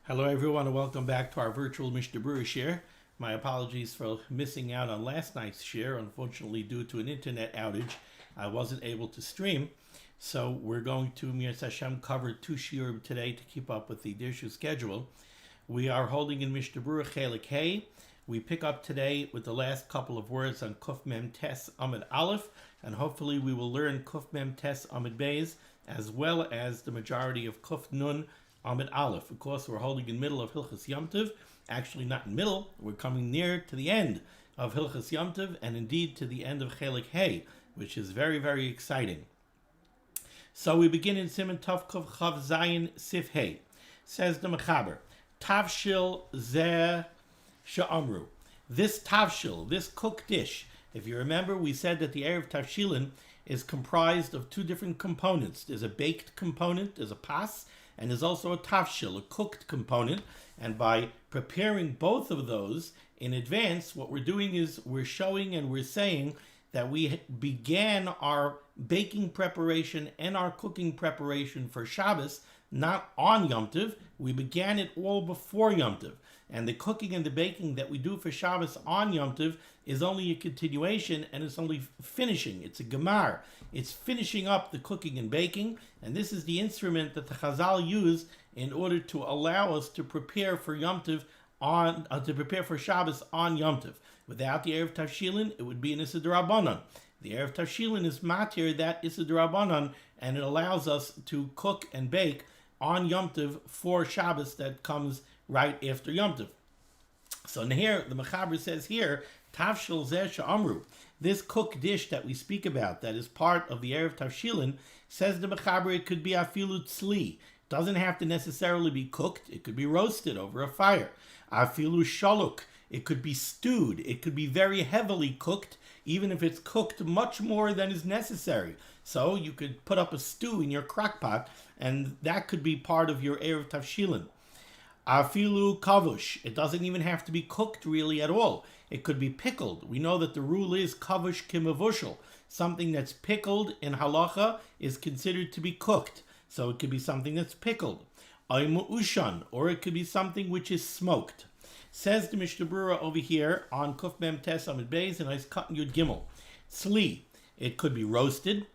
Hello everyone and welcome back to our virtual Mishnah Berurah share. My apologies for missing out on last night's share. Unfortunately, due to an internet outage, I wasn't able to stream. So we're going to, Miras Hashem, cover two shiurim today to keep up with the Dirshu schedule. We are holding in Mishnah Berurah Chelik Hey. We pick up today with the last couple of words on Kuf Mem Tes Amud Aleph, and hopefully we will learn Kuf Mem Tes Amud Beis as well as the majority of Kuf Nun Amud Aleph. Of course, we're holding in the middle of Hilchas Yom Tov. Actually, not in the middle. We're coming near to the end of Hilchas Yom Tov, and indeed to the end of Chelik Hey, which is very, very exciting. So we begin in Siman Tov Kuf Chav Zayin Sif Hey. Says the Mechaber, Tavshil Zeh She'amru. This tavshil, this cooked dish. If you remember, we said that the eiruv tavshilin is comprised of two different components. There's a baked component, there's a pas, and there's also a tavshil, a cooked component. And by preparing both of those in advance, what we're doing is we're showing and we're saying that we began our baking preparation and our cooking preparation for Shabbos not on Yom Tov. We began it all before Yom Tov. And the cooking and the baking that we do for Shabbos on Yom Tov is only a continuation, and it's only finishing. It's a gemar. It's finishing up the cooking and baking, and this is the instrument that the Chazal use in order to allow us to prepare for Yom Tov to prepare for Shabbos on Yom Tov. Without the eiruv tavshilin, it would be an issa d'Rabbanan. The eiruv tavshilin is matir that issa d'Rabbanan, and it allows us to cook and bake on Yom Tov for Shabbos that comes right after Yom Tov. So here, the Mechaber says here, Tavshil Zeh She'amru, this cooked dish that we speak about, that is part of the eiruv tavshilin, says the Mechaber, it could be afilu tzli. It doesn't have to necessarily be cooked. It could be roasted over a fire. Afilu shaluk, it could be stewed. It could be very heavily cooked, even if it's cooked much more than is necessary. So you could put up a stew in your crock pot, and that could be part of your eiruv tavshilin. Afilu kavush, it doesn't even have to be cooked really at all. It could be pickled. We know that the rule is kavush kimavushal. Something that's pickled in halacha is considered to be cooked. So it could be something that's pickled. Aymu ushan, or it could be something which is smoked. Says the Mishnah Berurah over here on Kuf Mem Tes Amud Beis, and I cut Yud Gimel. Tzli, it could be roasted.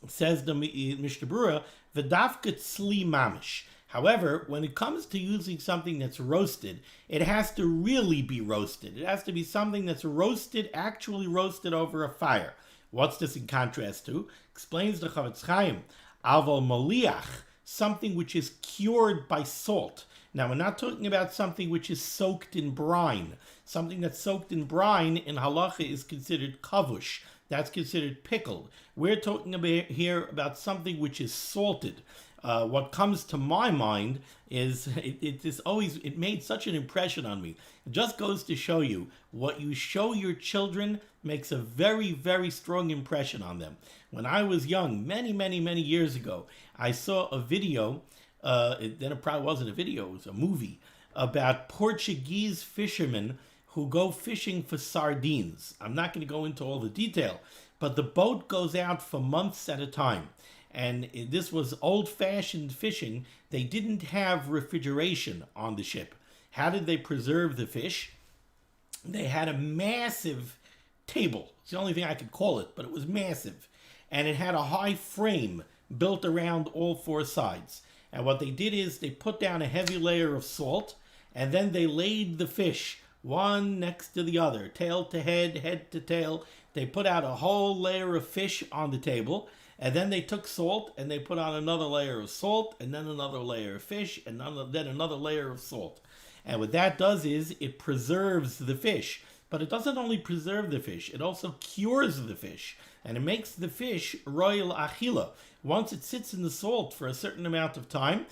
Says the Mishnah Berurah, v'dafka tzli mamish. However, when it comes to using something that's roasted, it has to really be roasted. It has to be something that's roasted, actually roasted over a fire. What's this in contrast to? Explains the Chavetz Chaim, aval moliach, something which is cured by salt. Now, we're not talking about something which is soaked in brine. Something that's soaked in brine in halacha is considered kavush. That's considered pickled. We're talking about here about something which is salted. What comes to my mind is it made such an impression on me. It just goes to show you what you show your children makes a very, very strong impression on them. When I was young, many, many, many years ago, I saw a video, then it probably wasn't a video, it was a movie, about Portuguese fishermen who go fishing for sardines. I'm not going to go into all the detail, but the boat goes out for months at a time. And this was old-fashioned fishing. They didn't have refrigeration on the ship. How did they preserve the fish? They had a massive table. It's the only thing I could call it, but it was massive. And it had a high frame built around all four sides. And what they did is they put down a heavy layer of salt, and then they laid the fish one next to the other, tail to head, head to tail. They put out a whole layer of fish on the table, and then they took salt and they put on another layer of salt, and then another layer of fish, and then another layer of salt. And what that does is it preserves the fish. But it doesn't only preserve the fish, it also cures the fish. And it makes the fish royal achila. Once it sits in the salt for a certain amount of time,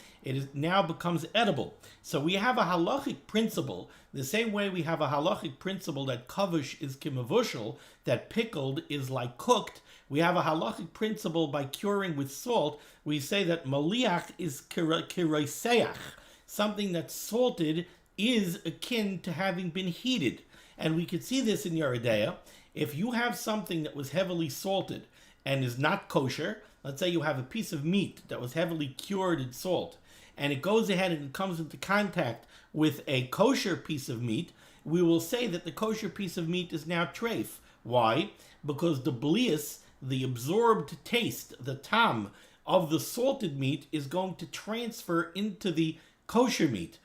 now becomes edible. So we have a halachic principle, the same way we have a halachic principle that kavush is kimavushal, that pickled is like cooked. We have a halachic principle by curing with salt. We say that maliach is kiroiseach. Something that's salted is akin to having been heated. And we could see this in Yeridea. If you have something that was heavily salted and is not kosher, let's say you have a piece of meat that was heavily cured in salt, and it goes ahead and it comes into contact with a kosher piece of meat, we will say that the kosher piece of meat is now treif. Why? Because the blias, the absorbed taste, the tam of the salted meat is going to transfer into the kosher meat.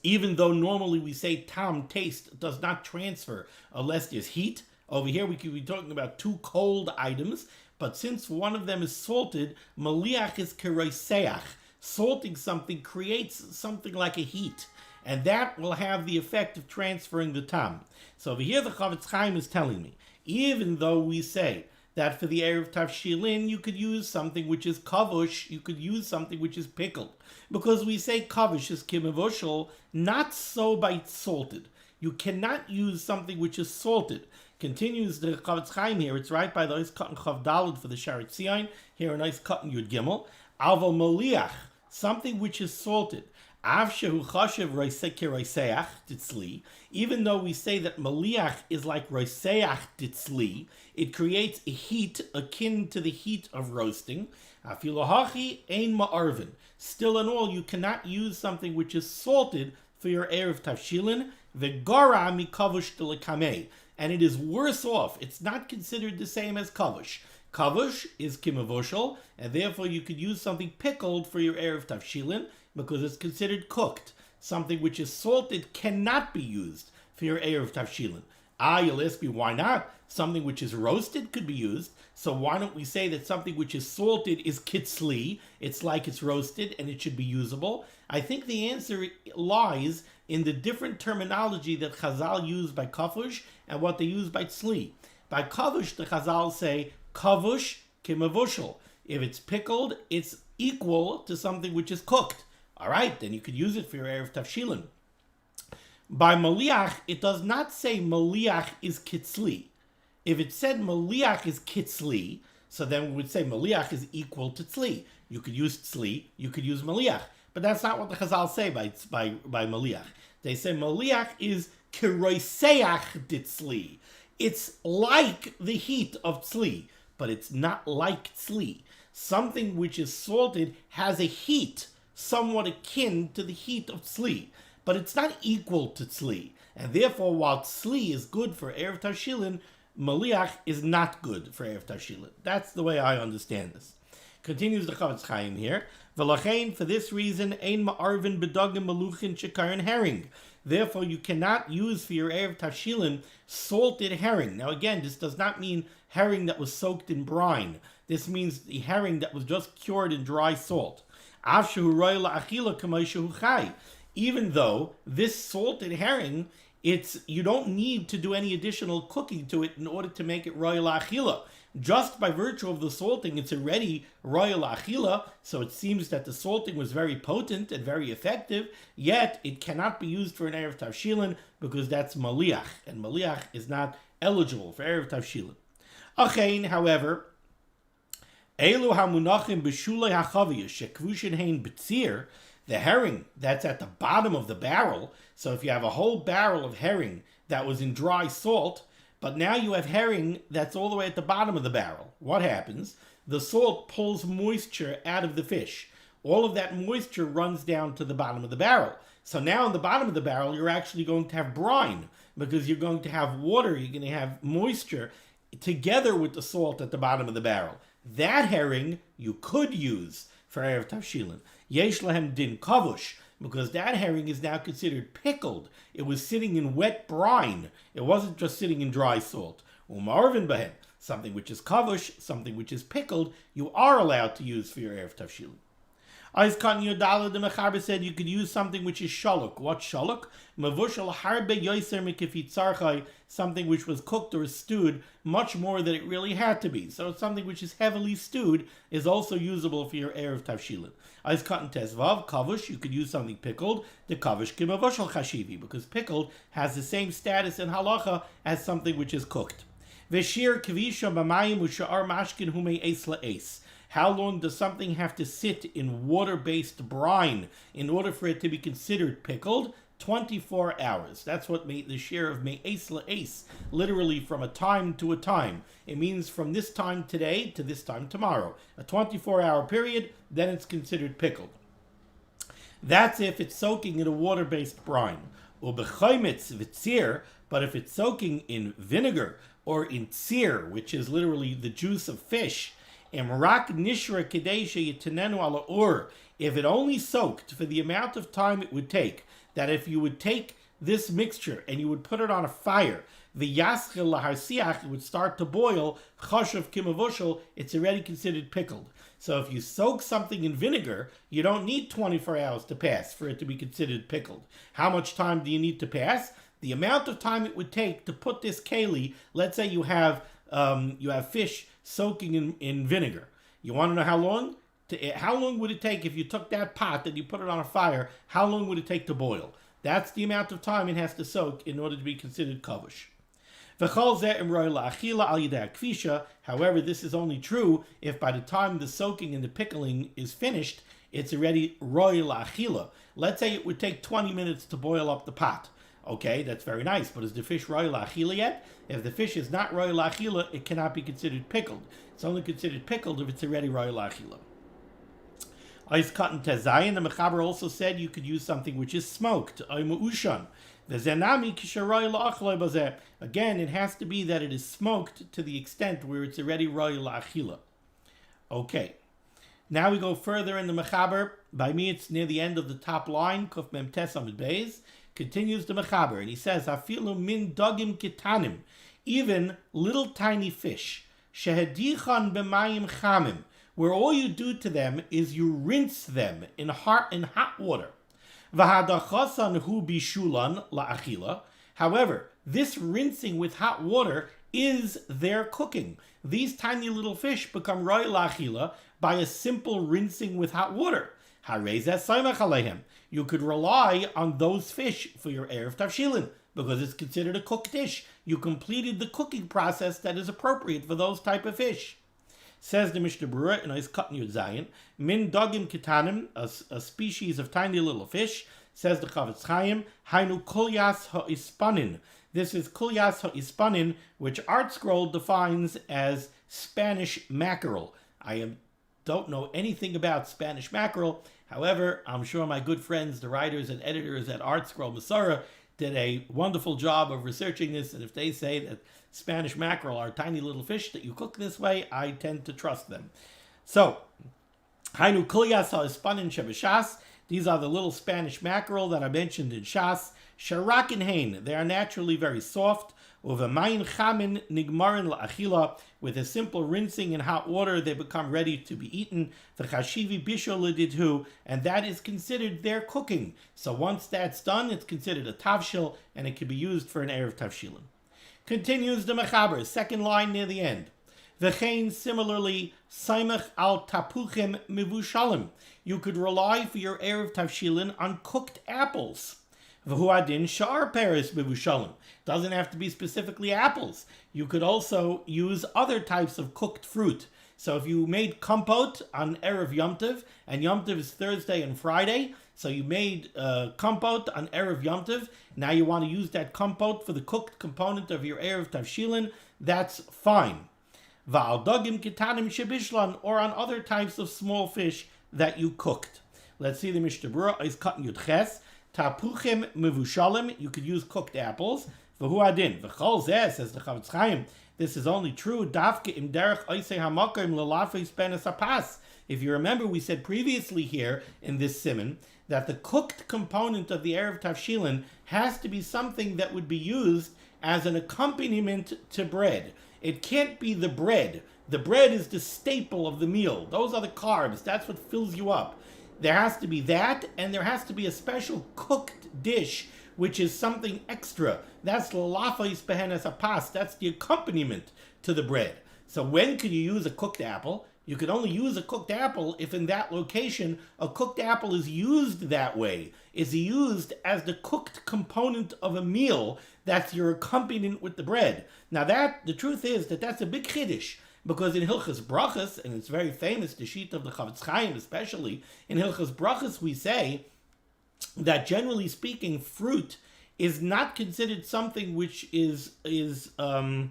Even though normally we say tam, taste, does not transfer unless there's heat. Over here we could be talking about two cold items, but since one of them is salted, maliach is keroiseach. Salting something creates something like a heat, and that will have the effect of transferring the tam. So over here the Chavetz Chaim is telling me, even though we say that for the eiruv tavshilin you could use something which is kavush, you could use something which is pickled. Because we say kavush is kimevushal, not so by salted. You cannot use something which is salted. Continues the Chavetz Chaim here, it's right by the Ois Katan Chav Daled for the Sharet Tzion, here a nice Katan Yud Gimel. Aval moliach, something which is salted. Av shehu chashev roisek roiseach ditzli. Even though we say that moliach is like roiseach ditzli, it creates a heat akin to the heat of roasting. Afilohachi ein ma'arvin. Still in all, you cannot use something which is salted for your eiruv tavshilin. V'gara mikavush delekamei. And it is worse off. It's not considered the same as kavush. Kavush is kimevushal, and therefore you could use something pickled for your eiruv tavshilin because it's considered cooked. Something which is salted cannot be used for your eiruv tavshilin. You'll ask me, why not? Something which is roasted could be used. So why don't we say that something which is salted is kitzli? It's like it's roasted and it should be usable. I think the answer lies in the different terminology that Chazal use by kavush and what they use by tzli. By kavush, the Chazal say, kavush kimevushal. If it's pickled, it's equal to something which is cooked. All right, then you could use it for your eiruv tavshilin. By maliach, it does not say maliach is kitzli. If it said maliach is kitzli, so then we would say maliach is equal to tzli. You could use tzli, you could use maliach. But that's not what the Chazal say by maliach. They say maliach is keroiseach ditzli. It's like the heat of tzli, but it's not like tzli. Something which is salted has a heat somewhat akin to the heat of tzli, but it's not equal to tzli. And therefore, while tzli is good for eiruv tavshilin, maliach is not good for eiruv tavshilin. That's the way I understand this. Continues the Chavetz Chaim here. V'lachein, for this reason, ein ma'arvin bedagim maluchin shekarin herring. Therefore, you cannot use for your eiruv tavshilin salted herring. Now again, this does not mean herring that was soaked in brine. This means the herring that was just cured in dry salt. Even though this salted herring, you don't need to do any additional cooking to it in order to make it royal achila. Just by virtue of the salting, it's already royal achila, so it seems that the salting was very potent and very effective, yet it cannot be used for an eiruv tavshilin because that's maliach, and maliach is not eligible for eiruv tavshilin. Achein, however, elu hamunachim b'shulei hachaviyah shekvushin hein b'tzir, the herring that's at the bottom of the barrel. So if you have a whole barrel of herring that was in dry salt, but now you have herring that's all the way at the bottom of the barrel, what happens? The salt pulls moisture out of the fish. All of that moisture runs down to the bottom of the barrel. So now in the bottom of the barrel, you're actually going to have brine because you're going to have water, you're going to have moisture together with the salt at the bottom of the barrel. That herring you could use for eiruv tavshilin. Yesh lahem din kavush, because that herring is now considered pickled. It was sitting in wet brine. It wasn't just sitting in dry salt. Umarvin bahem, something which is kavush, something which is pickled, you are allowed to use for your eiruv tavshilin. Ois Katan Yud Daled, the Mechaber said you could use something which is shaluk. What shaluk? Mavushal harbe yoser mikifit tzarchai, something which was cooked or stewed much more than it really had to be. So something which is heavily stewed is also usable for your eiruv tavshilin. Ois Katan Tezvav, kavush, you could use something pickled. The kavush kimavushal chashivi, because pickled has the same status in halacha as something which is cooked. Veshir kvisha b'mayim u'sha'ar mashkin hume eis la'eis. How long does something have to sit in water-based brine in order for it to be considered pickled? 24 hours. That's what the share of me'es la'es, literally from a time to a time. It means from this time today to this time tomorrow. A 24-hour period, then it's considered pickled. That's if it's soaking in a water-based brine. Ubechoimitz v'tzir, but if it's soaking in vinegar or in tzir, which is literally the juice of fish, imrak nishra kadesha yitanenu ala ur, if it only soaked for the amount of time it would take, that if you would take this mixture and you would put it on a fire, the yaschil laharsiach, it would start to boil, choshev kimavushel, it's already considered pickled. So if you soak something in vinegar, you don't need 24 hours to pass for it to be considered pickled. How much time do you need to pass? The amount of time it would take to put this keli, let's say you have fish soaking in vinegar. You want to know how long? How long would it take if you took that pot and you put it on a fire? How long would it take to boil? That's the amount of time it has to soak in order to be considered kavush. However, this is only true if by the time the soaking and the pickling is finished, it's already roy la'achila. Let's say it would take 20 minutes to boil up the pot. Okay, that's very nice, but is the fish roy la'achila yet? If the fish is not roy la'achila, it cannot be considered pickled. It's only considered pickled if it's already roy la'achila. Ice cotton tezayin, the Mechaber also said you could use something which is smoked. Again, it has to be that it is smoked to the extent where it's already roy la'achila. Okay, now we go further in the Mechaber. By me, it's near the end of the top line. Kuf mem tes amid beis. Continues the Mechaber, and he says, "Afilu min dogim kitanim, even little tiny fish, shehedichan b'mayim chamim, where all you do to them is you rinse them in hot water. V'hadachasan hu bishulan la'achila. However, this rinsing with hot water is their cooking. These tiny little fish become roy la'achila by a simple rinsing with hot water. Harezeh saimach alehem. You could rely on those fish for your eiruv tavshilin, because it's considered a cooked dish. You completed the cooking process that is appropriate for those type of fish." Says the Mishnah Berurah, and he's cutting you Zion, min dogim kitanim, a species of tiny little fish. Says the Chavetz Chaim, hainu kulyas ha'ispanin. This is kulyas ha'ispanin, which Art Scroll defines as Spanish mackerel. Don't know anything about Spanish mackerel. However, I'm sure my good friends, the writers and editors at Art Scroll Masora, did a wonderful job of researching this, and if they say that Spanish mackerel are tiny little fish that you cook this way, I tend to trust them. So, hainu kulyas ha'ispanin shebeshas. These are the little Spanish mackerel that I mentioned in Shas. Sharakin hein, they are naturally very soft. Uvemayin chamin nigmarin la'achila. With a simple rinsing in hot water, they become ready to be eaten. V'chashivi bisho l'didhu, and that is considered their cooking. So once that's done, it's considered a tavshil, and it can be used for an eiruv tavshilin. Continues the Mechaber, second line near the end. V'chein, similarly, saimach al tapuchim mivushalim. You could rely for your eiruv tavshilin on cooked apples. V'huadin shar peris mivushalim. Doesn't have to be specifically apples. You could also use other types of cooked fruit. So if you made compote on Erev Yom Tov, and Yom Tov is Thursday and Friday, so you made compote on Erev Yom Tov, now you want to use that compote for the cooked component of your eiruv tavshilin, that's fine. Va'al dogim kitanim shebishlan, or on other types of small fish that you cooked. Let's see the Mishnah Berurah is cutting Yud Ches. Tapuchim mevushalim, you could use cooked apples. V'huadin, v'chol zeh, says the Chavetz Chaim, this is only true, dafke im derech oisei hamakim l'lafis benes apas. If you remember, we said previously here in this Siman that the cooked component of the eiruv tavshilin has to be something that would be used as an accompaniment to bread. It can't be the bread. The bread is the staple of the meal. Those are the carbs. That's what fills you up. There has to be that, and there has to be a special cooked dish, which is something extra. That's l'lafis behenes apas. That's the accompaniment to the bread. So when could you use a cooked apple? You could only use a cooked apple if in that location a cooked apple is used that way. Is used as the cooked component of a meal that's your accompaniment with the bread. Now the truth is that's a big chiddush. Because in Hilchas Brachas, and it's very famous, the sheet of the Chavetz Chaim especially, in Hilchas Brachas we say that generally speaking, fruit is not considered something which is the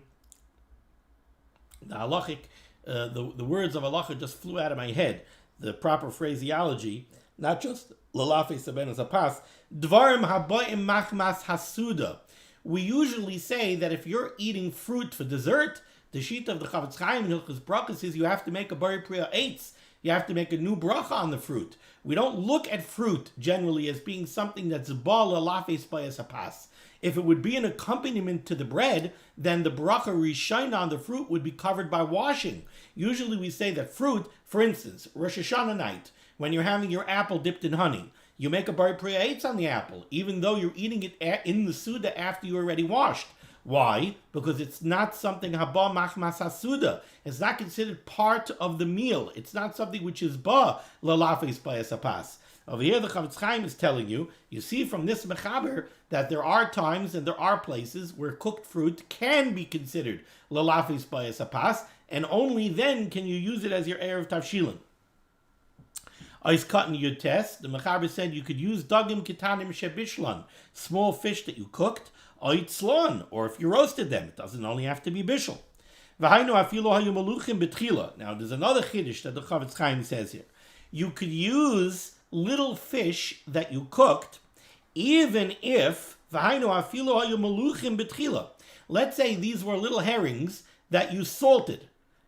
halachic. The words of halacha just flew out of my head. The proper phraseology, not just lalafei sabenas hapas, dvarim habayim machmas hasuda. We usually say that if you're eating fruit for dessert, the sheet of the Chavetz Chaim in Hilchos Brachos is you have to make a Berurah eitz. You have to make a new bracha on the fruit. We don't look at fruit generally as being something that's bal lalafei sabenas hapas. If it would be an accompaniment to the bread, then the bracha rishayna on the fruit would be covered by washing. Usually we say that fruit, for instance, Rosh Hashanah night, when you're having your apple dipped in honey, you make a Berurah eitz on the apple, even though you're eating it in the Suda after you already washed. Why? Because it's not something haba machmas hasuda. It's not considered part of the meal. It's not something which is ba lalafei sabenas hapas. Over here, the Chavetz Chaim is telling you, you see from this mechaber that there are times and there are places where cooked fruit can be considered lalafei sabenas hapas, and only then can you use it as your eiruv tavshilin. Ice cut and yud test. The mechaber said you could use dagim ketanim shebishlan, small fish that you cooked, oitzlon, or if you roasted them. It doesn't only have to be bishul. V'hainu afilo hayu maluchim betchila. Now there's another chiddush that the Chavetz Chaim says here. You could use little fish that you cooked, even if v'hainu afilo hayu maluchim betchila. Let's say these were little herrings that you salted,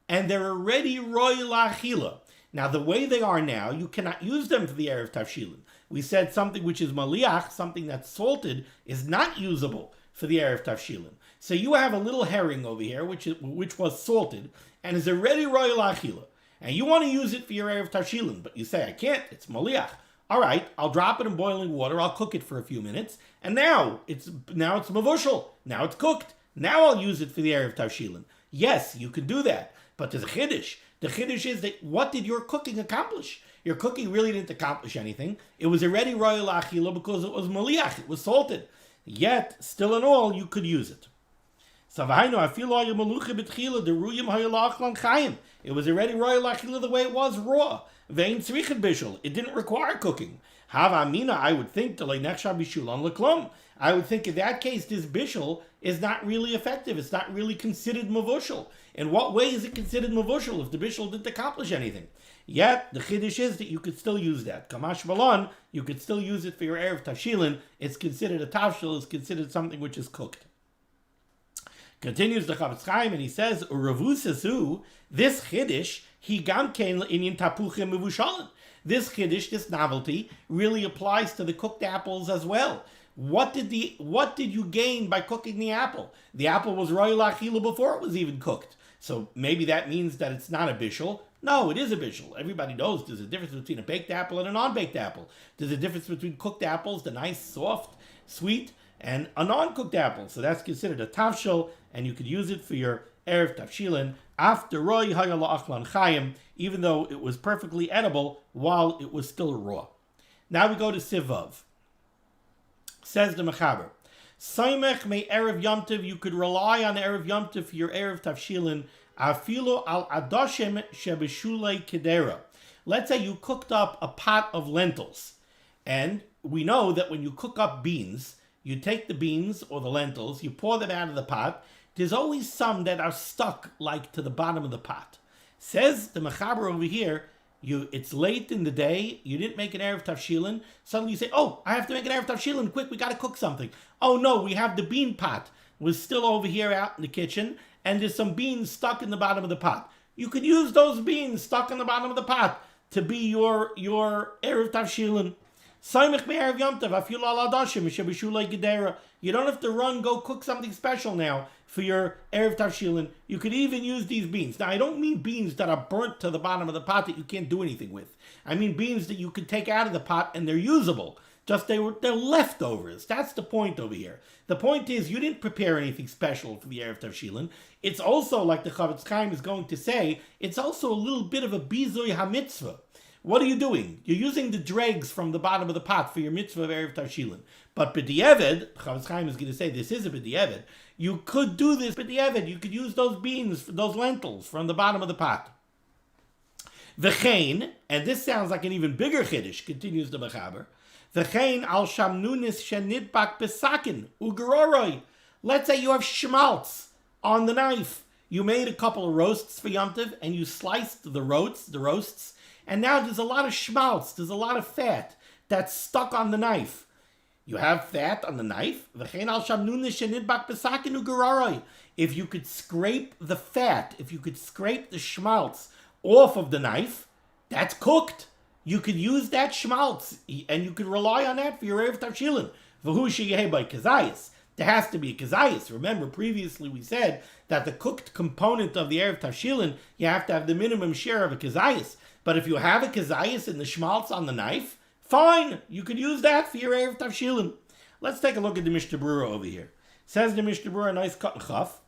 and they're already roy la'achila. Now, the way they are now, you cannot use them for the eiruv tavshilin. We said something which is maliach, something that's salted, is not usable for the eiruv tavshilin. So you have a little herring over here, which was salted, and is already roy la'achila. And you want to use it for your eiruv tavshilin, but you say, I can't, it's maliach. All right, I'll drop it in boiling water, I'll cook it for a few minutes, and now it's mavushal, now it's cooked. Now I'll use it for the eiruv tavshilin. Yes, you can do that, but there's a chiddush. The chiddush is that what did your cooking accomplish? Your cooking really didn't accomplish anything. It was already royal achila because it was maliach, it was salted. Yet, still in all, you could use it. It was already royal achila the way it was raw. It didn't require cooking. I would think I would think in that case, this bishul is not really effective. It's not really considered mavushal. In what way is it considered mavushal if the bishul didn't accomplish anything? Yet, the chiddush is that you could still use that. Kamash balon, you could still use it for your eiruv tavshilin. It's considered a tavshil, it's considered something which is cooked. Continues the Chavetz Chaim, and he says, Ravusasu, this chiddush, he gamkein inyan tapuchim mevushalin. This chiddush, this novelty, really applies to the cooked apples as well. What did you gain by cooking the apple? The apple was royal achila before it was even cooked. So maybe that means that it's not a bishul. No, it is a bishul. Everybody knows there's a difference between a baked apple and a non-baked apple. There's a difference between cooked apples, the nice, soft, sweet, and a non-cooked apple. So that's considered a tavshil, and you could use it for your eiruv tavshilin after roy hayal achlan chayim, even though it was perfectly edible while it was still raw. Now we go to Sivav. Says the Mechaber, Saimech me Erev Yomtiv, you could rely on Erev Yomtiv for your Erev Tavshilin, Afilo al Adoshem Shebeshulei Kedera. Let's say you cooked up a pot of lentils, and we know that when you cook up beans, you take the beans or the lentils, you pour them out of the pot, there's always some that are stuck like to the bottom of the pot. Says the Mechaber over here, it's late in the day, you didn't make an eiruv tavshilin, suddenly you say, oh, I have to make an eiruv tavshilin, quick, we got to cook something. Oh no, we have the bean pot, was still over here out in the kitchen, and there's some beans stuck in the bottom of the pot. You could use those beans stuck in the bottom of the pot to be your eiruv tavshilin. You don't have to go cook something special now for your eiruv tavshilin. You could even use these beans. Now, I don't mean beans that are burnt to the bottom of the pot that you can't do anything with. I mean beans that you could take out of the pot and they're usable. Just they're leftovers. That's the point over here. The point is you didn't prepare anything special for the eiruv tavshilin. It's also, like the Chavetz Chaim is going to say, it's also a little bit of a bizoy hamitzvah. What are you doing? You're using the dregs from the bottom of the pot for your mitzvah of eiruv tavshilin. But b'di'eved, Chavetz Chaim is going to say this is a b'di'eved. You could do this b'di'eved. You could use those beans, those lentils from the bottom of the pot. V'chein, and this sounds like an even bigger chiddush, continues the Mechaber. V'chein al shamnunis shenidbak besakin ugeroroi. Let's say you have schmaltz on the knife. You made a couple of roasts for Yom Tov, and you sliced the roasts, and now there's a lot of schmaltz, there's a lot of fat that's stuck on the knife. You have fat on the knife. If you could scrape the fat, if you could scrape the schmaltz off of the knife, that's cooked. You could use that schmaltz, and you could rely on that for your eiruv tavshilin. There has to be a kazayas. Remember, previously we said that the cooked component of the eiruv tavshilin, you have to have the minimum share of a kazayas. But if you have a kazayas in the schmaltz on the knife, fine, you could use that for your eiruv tavshilin. Let's take a look at the Mishnah Berurah over here. Says the Mishnah Berurah, nice cut and chaf.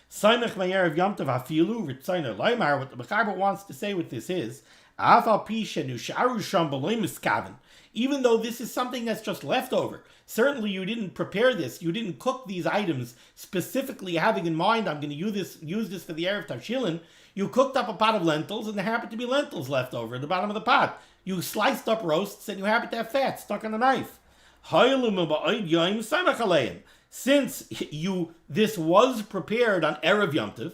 Saimech ma'erev Yom Tov hafilu ritzayner laimar. What the Mechaber wants to say with this is, afal pi shenusharu sham b'loy miskaven. Even though this is something that's just leftover, certainly you didn't prepare this, you didn't cook these items specifically having in mind, I'm going to use this for the eiruv tavshilin. You cooked up a pot of lentils, and there happened to be lentils left over at the bottom of the pot. You sliced up roasts, and you happen to have fat stuck on the knife. Since this was prepared on Erev Yom Tov,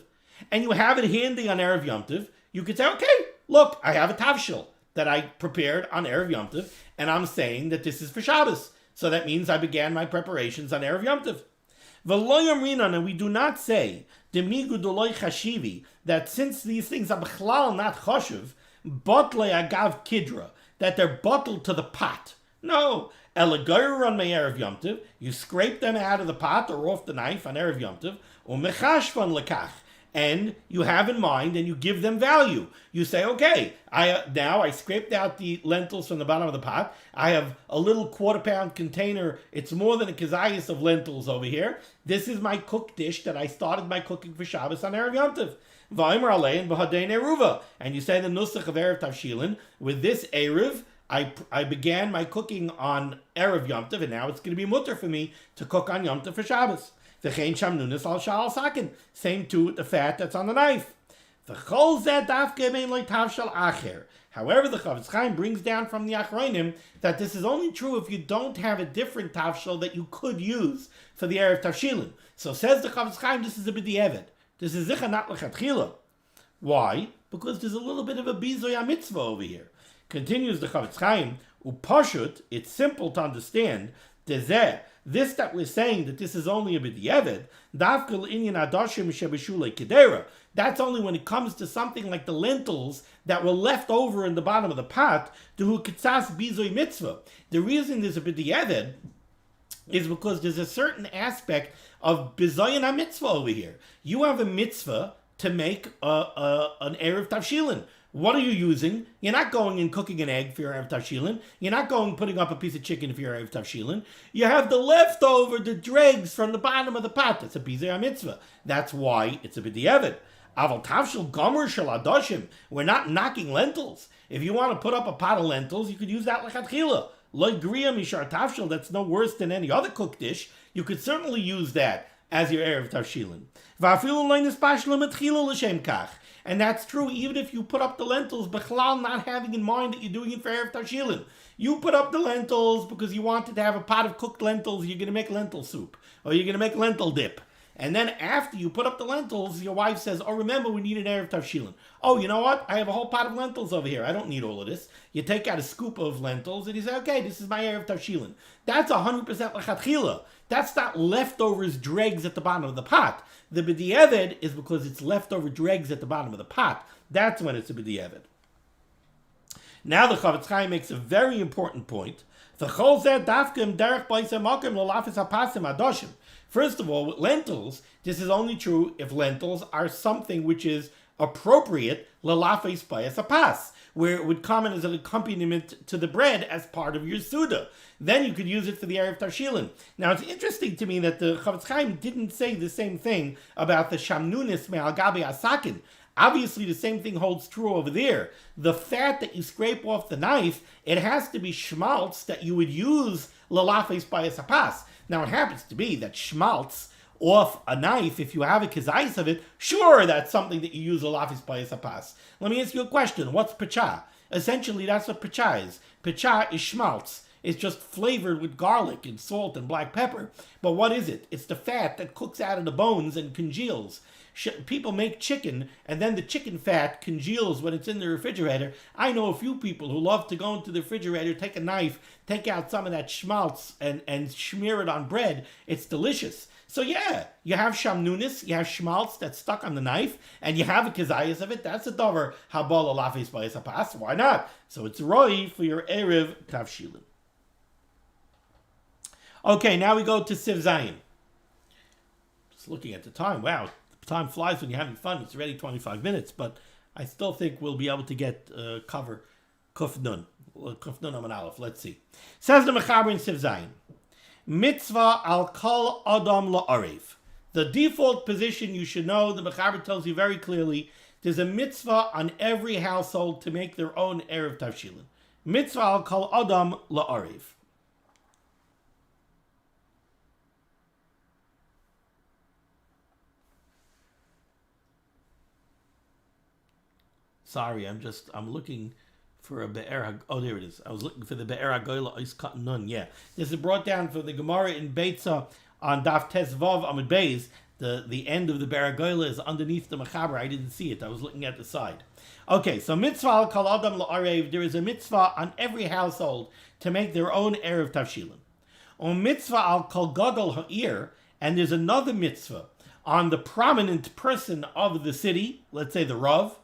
and you have it handy on Erev Yom Tov, you could say, okay, look, I have a tavshil that I prepared on Erev Yom Tov, and I'm saying that this is for Shabbos. So that means I began my preparations on Erev Yom Tov. And we do not say that since these things are b'chlal not choshev, botle agav kidra, that they're bottled to the pot. No. Elagayr on my Erev Yom Tov, you scrape them out of the pot or off the knife on Erev Yom Tov, umechashvan lekach, and you have in mind and you give them value. You say, okay, I scraped out the lentils from the bottom of the pot. I have a little quarter-pound container. It's more than a kazayas of lentils over here. This is my cooked dish that I started my cooking for Shabbos on Erev Yom Tov. And you say the nusach of eiruv tavshilin, with this eiruv, I began my cooking on Erev Yom Tov, and now it's going to be mutter for me to cook on Yom Tov for Shabbos. V'chein shamnunis al shal sakin. Same too with the fat that's on the knife. V'chol zeh dafke mein lo tavshil acher. However, the Chofetz Chaim brings down from the Achronim that this is only true if you don't have a different tavshil that you could use for the eiruv tavshilin. So says the Chofetz Chaim, this is a b'di'evet. This is zicha not l'chatchila. Why? Because there's a little bit of a bizoy mitzvah over here. Continues the Chofetz Chaim, upashut, it's simple to understand, dezeh, this that we're saying that this is only a b'di'evet, davkal inyan adashim shebeshulei kedera. That's only when it comes to something like the lentils that were left over in the bottom of the pot, to kitzas bizoy mitzvah. The reason there's a b'di'evet is because there's a certain aspect of bizoyin mitzvah over here. You have a mitzvah to make an eiruv tavshilin. What are you using? You're not going and cooking an egg for your eiruv tavshilin. You're not going putting up a piece of chicken for your eiruv tavshilin. You have the leftover, the dregs from the bottom of the pot. That's a bizei mitzvah. That's why it's a b'di'evet. Aval tavshil gomer shel adoshim. We're not knocking lentils. If you want to put up a pot of lentils, you could use that l'chatchila. Lo griya mishar tavshil. That's no worse than any other cooked dish. You could certainly use that as your eiruv tavshilin. Va'afilu lo nispashlu mitchila l'shem kach. And that's true even if you put up the lentils, b'chlal not having in mind that you're doing it for eiruv tavshilin. You put up the lentils because you wanted to have a pot of cooked lentils, you're going to make lentil soup, or you're going to make lentil dip. And then after you put up the lentils, your wife says, oh, remember, we need an eiruv tavshilin. Oh, you know what? I have a whole pot of lentils over here. I don't need all of this. You take out a scoop of lentils, and you say, okay, this is my eiruv tavshilin. That's 100% l'chatchila. That's not leftovers, dregs at the bottom of the pot. The b'di'evet is because it's leftover dregs at the bottom of the pot. That's when it's a b'di'evet. Now the Chofetz Chaim makes a very important point. First of all, with lentils, this is only true if lentils are something which is appropriate l'lafes bayas hapas, where it would come in as an accompaniment to the bread as part of your suda. Then you could use it for the eiruv tavshilin. Now it's interesting to me that the Chofetz Chaim didn't say the same thing about the shamnunis me'al gabi asakin. Obviously, the same thing holds true over there. The fat that you scrape off the knife, it has to be schmaltz that you would use l'lafes bayas hapas. Now it happens to be that schmaltz off a knife, if you have a kizayis of it, sure, that's something that you use a lafis bayis apas. Let me ask you a question. What's pacha? Essentially, that's what pacha is. Pacha is schmaltz. It's just flavored with garlic and salt and black pepper. But what is it? It's the fat that cooks out of the bones and congeals. People make chicken, and then the chicken fat congeals when it's in the refrigerator. I know a few people who love to go into the refrigerator, take a knife, take out some of that schmaltz, and smear it on bread. It's delicious. So yeah, you have shamnunis, you have schmaltz that's stuck on the knife, and you have a kizayis of it. That's a dover habal alafis ba'esapas. Why not? So it's roi for your eiruv tavshilin. Okay, now we go to Siv Zayin. Just looking at the time. Wow, time flies when you're having fun. It's already 25 minutes, but I still think we'll be able to get cover Kuf Nun. Kuf Nun Aman Aleph. Let's see. Says the Mechaber in Siv Zayin. Mitzvah al kol adam la'arev. The default position you should know, the Mechaber tells you very clearly, there's a mitzvah on every household to make their own eiruv tavshilin. Mitzvah al kol adam la'arev. Sorry, I'm looking for a Berurah. Oh, there it is. I was looking for the Berurah Goyla Ois Kat Nun. Yeah. This is brought down for the Gemara in Beitza on Daf Tes Vav Amud Beis. The end of the Berurah Goyla is underneath the Mechaber. I didn't see it. I was looking at the side. Okay, so mitzvah al kol adam la'arev. There is a mitzvah on every household to make their own eiruv tavshilin. On mitzvah al kol gadol ha'ir, and there's another mitzvah on the prominent person of the city, let's say the Rav,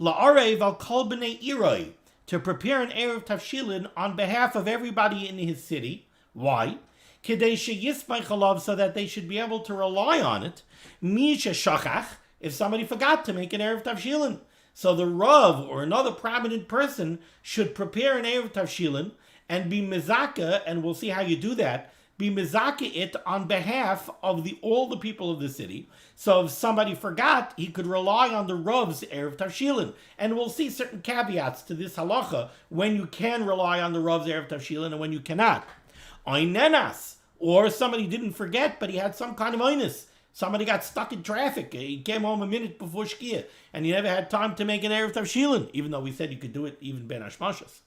la'arev al kol b'nei iroi, to prepare an eiruv tavshilin on behalf of everybody in his city. Why? Kedei sheyismach alav, so that they should be able to rely on it. Mi sheshachach, if somebody forgot to make an eiruv tavshilin. So the Rav or another prominent person should prepare an eiruv tavshilin and be mezaka, and we'll see how you do that, be mezaka it on behalf of all the people of the city. So if somebody forgot, he could rely on the Rav's eiruv tavshilin. And we'll see certain caveats to this halacha, when you can rely on the Rav's eiruv tavshilin and when you cannot. Oinenas, or somebody didn't forget, but he had some kind of oinus. Somebody got stuck in traffic. He came home a minute before Shkia, and he never had time to make an eiruv tavshilin, even though we said you could do it even ben hashmashas.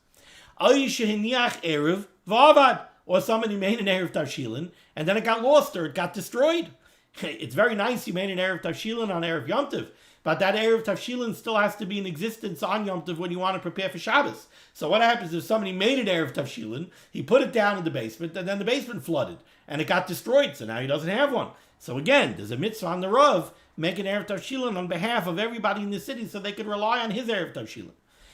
Oy shehiniach eiruv v'avad, or somebody made an eiruv tavshilin, and then it got lost or it got destroyed. It's very nice you made an eiruv tavshilin on Erev Yom Tov, but that eiruv tavshilin still has to be in existence on Yom Tov when you want to prepare for Shabbos. So what happens if somebody made an eiruv tavshilin, he put it down in the basement, and then the basement flooded, and it got destroyed, so now he doesn't have one. So again, there's a mitzvah on the Rav, make an eiruv tavshilin on behalf of everybody in the city so they could rely on his eiruv tavshilin.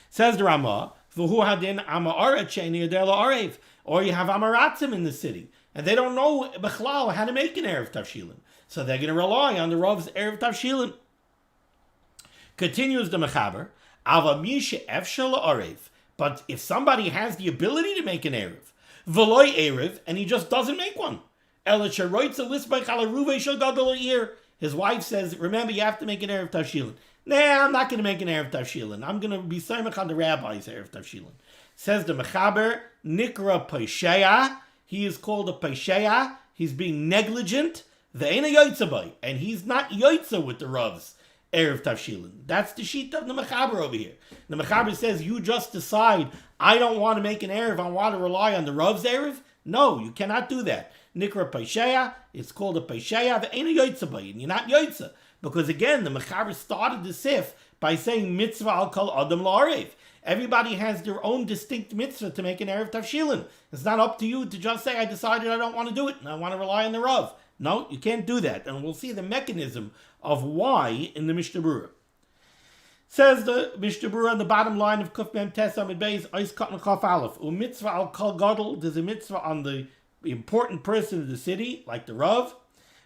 Says the Ramah, V'hu hadin ama'aret she'eni yodeh la'arev, or you have amaratzim in the city, and they don't know b'chlal how to make an eiruv tavshilin. So they're going to rely on the Rav's eiruv tavshilin. Continues the Mechaber, Ava mi she'efshel la'arev, but if somebody has the ability to make an eiruv, v'loy eiruv, and he just doesn't make one, his wife says, remember, you have to make an eiruv tavshilin. Nah, I'm not going to make an eiruv tavshilin. I'm going to be samech on the rabbi's eiruv tavshilin. Says the Mechaber, Nikra Paisheya, he is called a Paisheya, he's being negligent, Ve'ena Yotzabay, and he's not Yotza with the Rav's eiruv tavshilin. That's the sheet of the Mechaber over here. The Mechaber says, you just decide, I don't want to make an eiruv, I want to rely on the Rav's eiruv. No, you cannot do that. Nikra Paisheya, it's called a Paisheya, Ve'ena Yotzabay, and you're not Yotza. Because again, the Mechaber started the sif by saying mitzvah al kol adam la'arev. Everybody has their own distinct mitzvah to make an eiruv tavshilin. It's not up to you to just say, I decided I don't want to do it and I want to rely on the Rav. No, you can't do that. And we'll see the mechanism of why in the Mishnah Berurah. Says the Mishnah Berurah on the bottom line of Kuf Mem Tes Amud Beis, Ois Katan Chaf Aleph, mitzvah al kol gadol, there's a mitzvah on the important person of the city, like the Rav.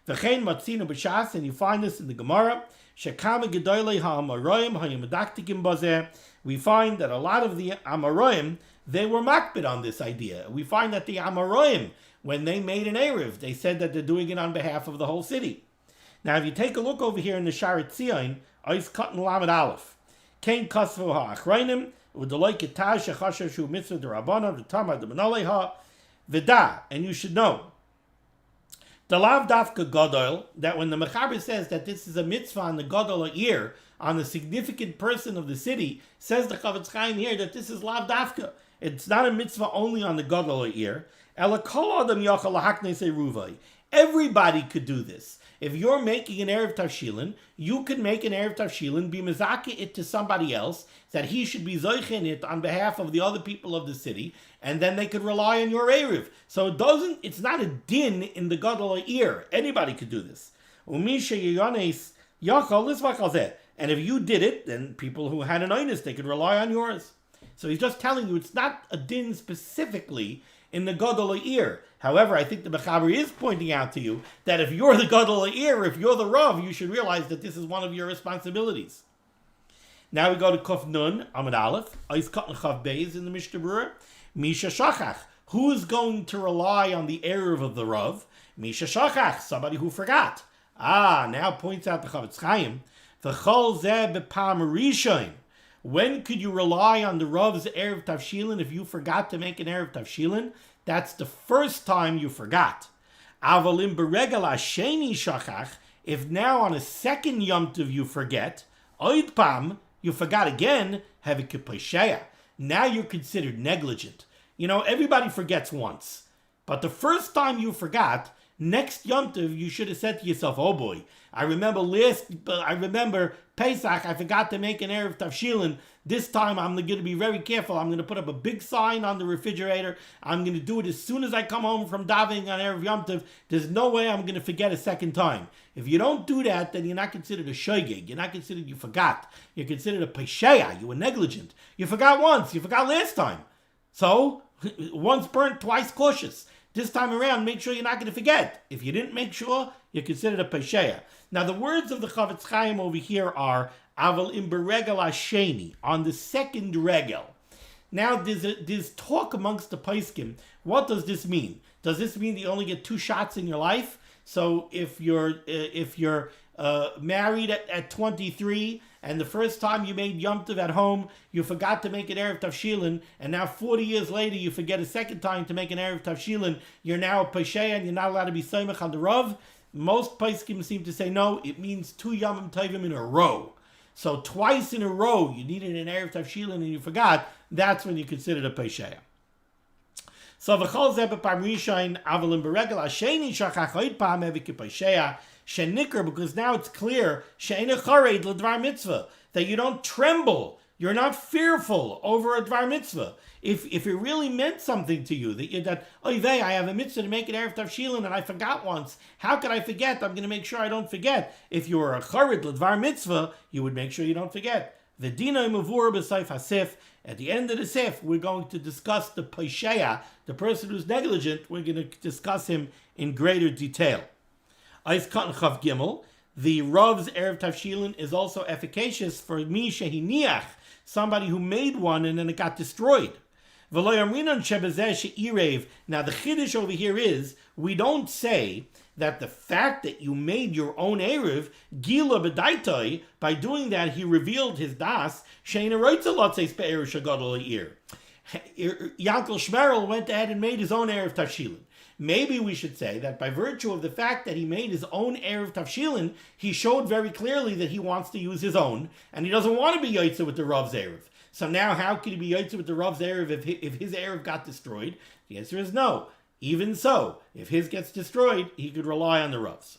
V'chein matzinu b'shas, and you find this in the Gemara. Shekama gedolei ha'amaroyim ha'yimedaktikim bazeh. We find that a lot of the Amaroyim, they were makbid on this idea. We find that the Amaroyim, when they made an eiruv, they said that they're doing it on behalf of the whole city. Now, if you take a look over here in the Sharet Tzion, Ois Katan Lamed Aleph, Kein Kasvu ha'achrayim, U'deloi ketah shechasher shu mitzvah d'Rabbanan, v'tamad d'Manolei ha, v'da, and you should know The lav dafka gadol, that when the Mechaber says that this is a mitzvah on the gadol ear, on the significant person of the city, says the Chavetz Chaim here that this is lav dafka. It's not a mitzvah only on the gadol ear. Ela kol adam yachal lahaknes eiruvai. Everybody could do this. If you're making an eiruv tavshilin, you can make an eiruv tavshilin, be mezake it to somebody else, that he should be zoichen it on behalf of the other people of the city, and then they could rely on your eiruv. So it's not a din in the gadol ear. Anybody could do this. Umisha yones yachal lisvachal zeh. And if you did it, then people who had an einus, they could rely on yours. So he's just telling you it's not a din specifically in the gadol ear. However, I think the Mechaber is pointing out to you that if you're the gadol ear, if you're the Rav, you should realize that this is one of your responsibilities. Now we go to Kof Nun, Amud Aleph, Eis Katan Chav Beis in the Mishnah Berurah. Misha Shachach. Who's going to rely on the eiruv of the Rav? Misha Shachach, somebody who forgot. Now points out the Chavetz Chaim. V'chol zeh b'pam rishon. When could you rely on the Rav's eiruv tavshilin if you forgot to make an eiruv tavshilin? That's the first time you forgot. Avalim beregel hasheni shachach. If now on a second Yom Tov you forget, oid pam, you forgot again, have a kipasheya. Now you're considered negligent. Everybody forgets once. But the first time you forgot, next Yom Tov you should have said to yourself, oh boy, I remember Pesach, I forgot to make an eiruv tavshilin. This time I'm going to be very careful. I'm going to put up a big sign on the refrigerator. I'm going to do it as soon as I come home from davening on Erev Yom Tov. There's no way I'm going to forget a second time. If you don't do that, then you're not considered a shoygig. You're not considered you forgot. You're considered a pesheya. You were negligent. You forgot once. You forgot last time. So, once burnt, twice cautious. This time around, make sure you're not going to forget. If you didn't make sure, you're considered a pesheya. Now, the words of the Chavetz Chaim over here are Aval im beregel hasheni, on the second regel. Now, there's talk amongst the poskim. What does this mean? Does this mean that you only get 2 shots in your life? So if you're married at 23, and the first time you made Yom Tov at home, you forgot to make an eiruv tavshilin, and now 40 years later you forget a second time to make an eiruv tavshilin, you're now a pesheya and you're not allowed to be soimach on the Rav. Most poskim seem to say no, it means 2 Yom Tovim in a row. So twice in a row you needed an eiruv tavshilin and you forgot, that's when you consider a pesheya. So v'chol zeh b'pam rishon avalim beregel hasheni shachach oid pam hevi k'pesheya shenikr, because now it's clear she'ena chared l'dvar mitzvah, that you don't tremble, you're not fearful over a dvar mitzvah. If it really meant something to you, that oy vey, I have a mitzvah to make an eiruv tavshilin and I forgot once. How could I forget? I'm going to make sure I don't forget. If you were a chared l'dvar mitzvah, you would make sure you don't forget. V'dina mavur b'seif hasif. At the end of the sif, we're going to discuss the pesheya, the person who's negligent. We're going to discuss him in greater detail. Eis Katan Chav Gimel. The Rav's eiruv tavshilin is also efficacious for mi shehiniach, somebody who made one and then it got destroyed. Now the chiddush over here is, we don't say that the fact that you made your own eiruv, gila b'daitoi, by doing that he revealed his das, she'ena roitza lotzeis be'eiruv shagadol ha'ir. Yankel Shmerel went ahead and made his own eiruv tavshilin. Maybe we should say that by virtue of the fact that he made his own eiruv tavshilin, he showed very clearly that he wants to use his own, and he doesn't want to be yotze with the Rav's eiruv. So now how could he be yotze with the Rav's eiruv if his eiruv got destroyed? The answer is no. Even so, if his gets destroyed, he could rely on the Rav's.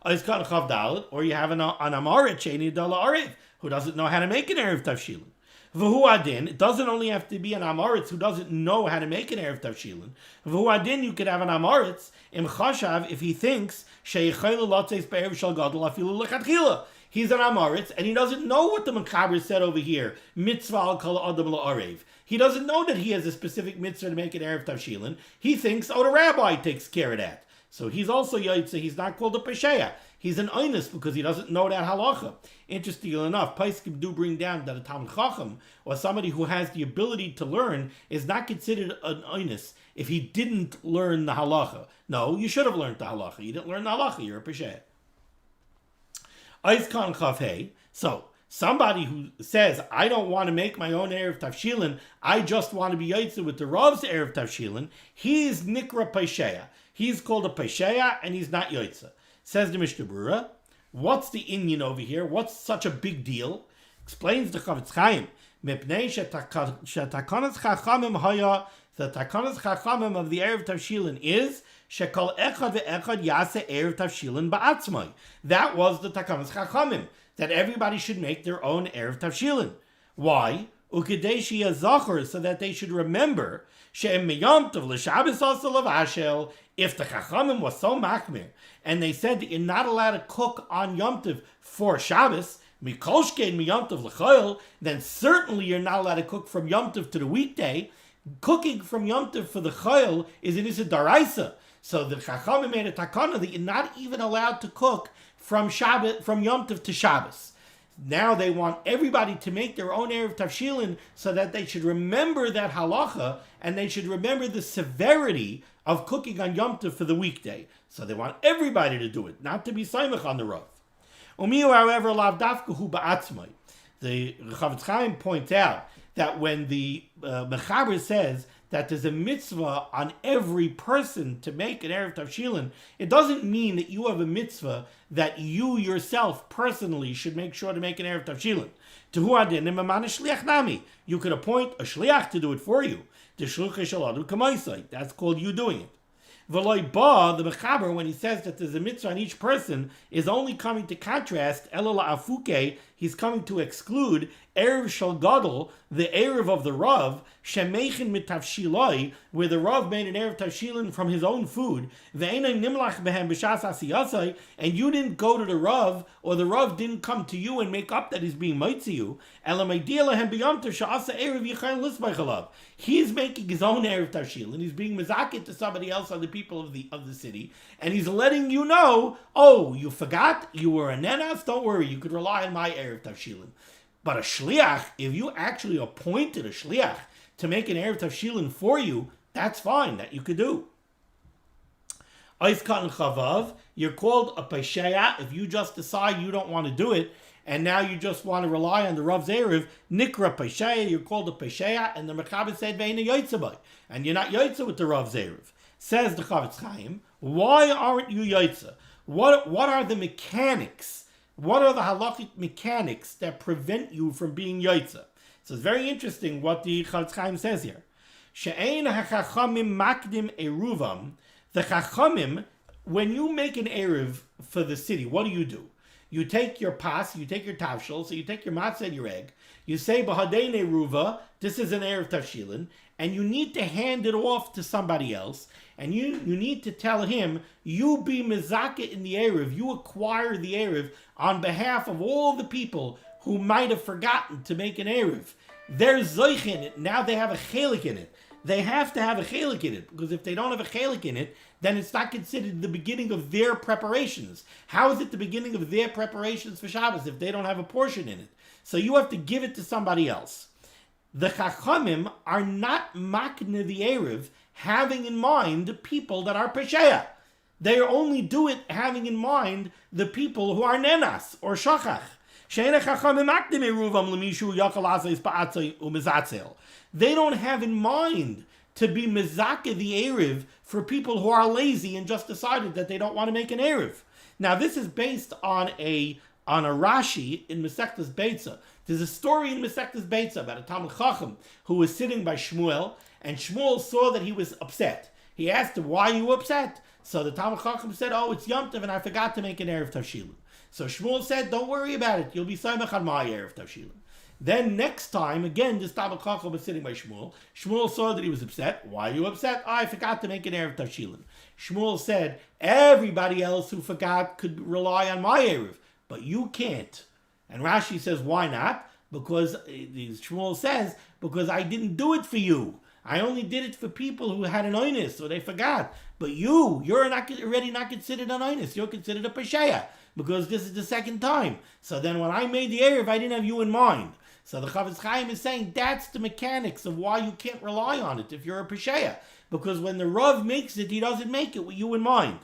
Or you have an Amorit Sheni Dala Arev, who doesn't know how to make an eiruv tavshilin. V'hu adin, it doesn't only have to be an Amoritz who doesn't know how to make an eiruv tavshilin. V'hu adin, you could have an Amoritz im chashav if he thinks sheichayla lotzeis be'eruv shal gadol afilu lechatchila. He's an Amoritz and he doesn't know what the Mechaber said over here. Mitzvah al kol adam la'arev. He doesn't know that he has a specific mitzvah to make an eiruv tavshilin. He thinks, the rabbi takes care of that. So he's also yotze. He's not called a pesheya. He's an einus because he doesn't know that halacha. Interestingly enough, poskim do bring down that a talmid chacham, or somebody who has the ability to learn, is not considered an einus if he didn't learn the halacha. No, you should have learned the halacha. You didn't learn the halacha, you're a pesheya. Eis Katan Chav Hei. So, somebody who says, I don't want to make my own eiruv tavshilin, I just want to be yotze with the Rav's eiruv tavshilin, he is nikra pesheya. He's called a Pesheya and he's not Yoitza. Says the Mishnah Berurah, what's the inyan over here? What's such a big deal? Explains the Chofetz Chaim. Mipnei shetakonas chachamim haya, the takonas chachamim of the eiruv tavshilin is shekol echad ve'echad yase eiruv tavshilin ba'atzmai. That was the takonas chachamim, that everybody should make their own eiruv tavshilin. Why? Ukidei sheyeh zachor, so that they should remember she'em miyom tov l'shabbos asa lavashel. If the chachamim was so machmir, and they said that you're not allowed to cook on Yom Tov for Shabbos, Mikolshkein mi Yom Tov l'chayil, then certainly you're not allowed to cook from Yom Tov to the weekday. Cooking from Yom Tov for the chayil is an issa daraisa. So the Chachamim made a takana that you're not even allowed to cook from Shabbat, from Yom Tov to Shabbos. Now they want everybody to make their own eiruv tavshilin, so that they should remember that halacha, and they should remember the severity of cooking on Yom Tov for the weekday. So they want everybody to do it, not to be saimach on the Rav. Umiyu, however, lav dafka hu ba'atzmai. The Chofetz Chaim points out that when the Mechaber says that there's a mitzvah on every person to make an eiruv tavshilin, it doesn't mean that you have a mitzvah that you yourself personally should make sure to make an eiruv tavshilin. Tehu adin imamana shliach nami. You could appoint a shliach to do it for you. That's called you doing it. V'loi ba, the Mechaber, when he says that there's a mitzvah on each person, is only coming to contrast, elala afuke, he's coming to exclude eiruv shel gadol, the eiruv of the Rav, shemechin mitavshiloi, where the Rav made an eiruv tavshilin from his own food, ve'enay nimlach behem b'shas asiyasai, and you didn't go to the Rav, or the Rav didn't come to you and make up that he's being mitzi you, elamaydielahem b'yom tov sha'asa eiruv yichayin lisbeichalav. He's making his own eiruv tavshilin, he's being mezakit to somebody else, other people of the city, and he's letting you know, oh, you forgot, you were a nenas, don't worry, you could rely on my eiruv tavshilin. But a shliach, if you actually appointed a shliach to make an eiruv tavshilin for you, that's fine, that you could do. Oiskat and chavav, you're called a pesheya if you just decide you don't want to do it, and now you just want to rely on the Rav's eiruv, nikra pesheya, you're called a pesheya, and the Mechaber said ve'ena yoytza by, and you're not yoytza with the Rav's eiruv. Says the Chofetz Chaim, why aren't you yoytza? What are the mechanics? What are the halachic mechanics that prevent you from being yoytza? So it's very interesting what the Chofetz Chaim says here. She'ein hachachamim makdim eiruvam. The chachamim, when you make an eiruv for the city, what do? You take your pas, you take your tavshil, so you take your matzah and your egg, you say, b'hadein eiruva, this is an eiruv tavshilin, and you need to hand it off to somebody else, and you need to tell him, you be mezakeh in the eiruv, you acquire the eiruv on behalf of all the people who might have forgotten to make an eiruv. They're zoich in it, now they have a chelik in it. They have to have a chelik in it, because if they don't have a chelik in it, then it's not considered the beginning of their preparations. How is it the beginning of their preparations for Shabbos if they don't have a portion in it? So you have to give it to somebody else. The Chachamim are not makne the eiruv having in mind people that are pesheya. They only do it having in mind the people who are nenas or shachach. They don't have in mind to be mezakeh the eiruv for people who are lazy and just decided that they don't want to make an eiruv. Now this is based on a Rashi in Masechtas Beitza. There's a story in Masechtas Beitza about a Talmid Chacham who was sitting by Shmuel, and Shmuel saw that he was upset. He asked him, why are you upset? So the Talmid Chacham said, oh, it's Yom Tov and I forgot to make an eiruv tavshilin. So Shmuel said, don't worry about it. You'll be saimach on my eiruv tavshilin. Then next time, again, this Talmid Chacham was sitting by Shmuel. Shmuel saw that he was upset. Why are you upset? Oh, I forgot to make an eiruv tavshilin. Shmuel said, everybody else who forgot could rely on my eiruv, but you can't. And Rashi says, why not? Because, Shmuel says, because I didn't do it for you. I only did it for people who had an oinus, so they forgot. But you're already not considered an oinus. You're considered a pesheya, because this is the second time. So then when I made the eiruv, I didn't have you in mind. So the Chofetz Chaim is saying that's the mechanics of why you can't rely on it if you're a pesheya. Because when the Rav makes it, he doesn't make it with you in mind.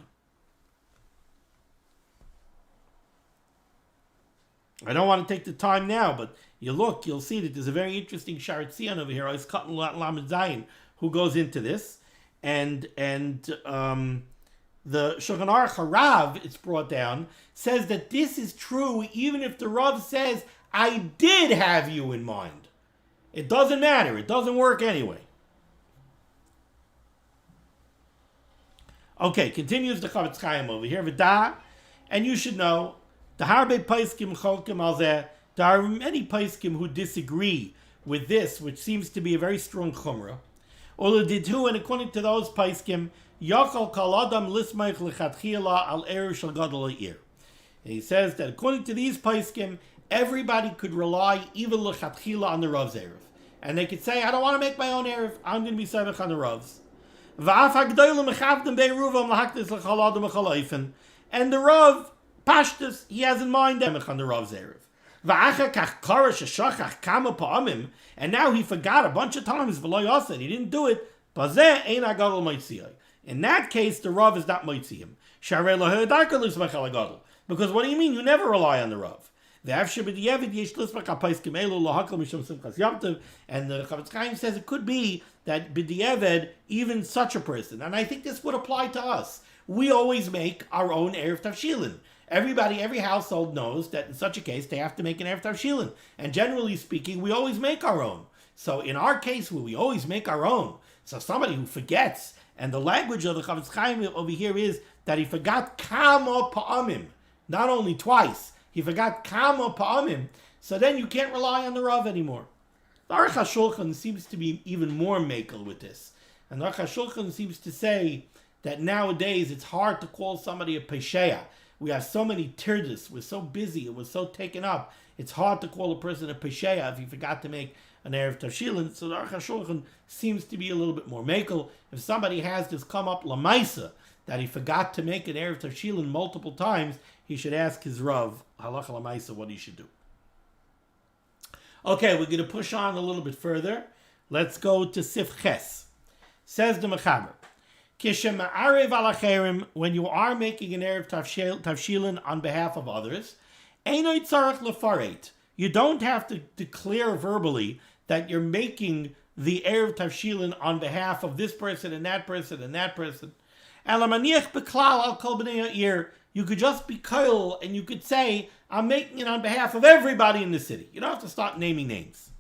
I don't want to take the time now, but you'll see that there's a very interesting Sharet Zion over here, Ois Katan Lamed Zayin, who goes into this. And the Shulchan Aruch Harav, it's brought down, says that this is true even if the Rav says, I did have you in mind. It doesn't matter. It doesn't work anyway. Okay, continues the Chavetz Chaim over here. V'da, and you should know, the harbe paiskim cholkim al zeh, there are many paiskim who disagree with this, which seems to be a very strong chumrah. Ola did too, and according to those paiskim, yachal kal adam lismaich lechatchila al eiruv shel gadol ha'ir. And he says that according to these paiskim, everybody could rely even lechatchila on the Rav's eiruv. And they could say, I don't want to make my own eiruv, I'm going to be samech on the Rav's. And the Rav, Pashtus, he has in mind samech on the Rav's eiruv. And now he forgot a bunch of times, he didn't do it. In that case, the Rav is not moitzi him. Because what do you mean? You never rely on the Rav. And the Chavetz Chaim says it could be that b'di'eved, even such a person, and I think this would apply to us. We always make our own eiruv tavshilin. Every household knows that in such a case they have to make an eiruv tavshilin. And generally speaking, we always make our own. So in our case, where we always make our own, so somebody who forgets, and the language of the Chavetz Chaim over here is that he forgot kama pa'amim, not only twice, he forgot kama pa'amim, so then you can't rely on the Rav anymore. The Aruch HaShulchan seems to be even more makel with this. And the Aruch HaShulchan seems to say that nowadays it's hard to call somebody a pesheya. We have so many tirdas, we're so busy, and we're so taken up, it's hard to call a person a pesheya if he forgot to make an eiruv tavshilin. So the Aruch HaShulchan seems to be a little bit more makel. If somebody has this come up lamaisa, that he forgot to make an eiruv tavshilin multiple times, he should ask his Rav, halacha lamaisa, what he should do. Okay, we're going to push on a little bit further. Let's go to Sif Ches. Says the Mechaber, Kishem ma'arev al acherim, when you are making an eiruv tavshilin on behalf of others, einoi tzarech lefaret. You don't have to declare verbally that you're making the eiruv tavshilin on behalf of this person and that person and that person. Elamaniach beklal al kol bnei ha'ir. You could just be koil and you could say, I'm making it on behalf of everybody in the city. You don't have to start naming names.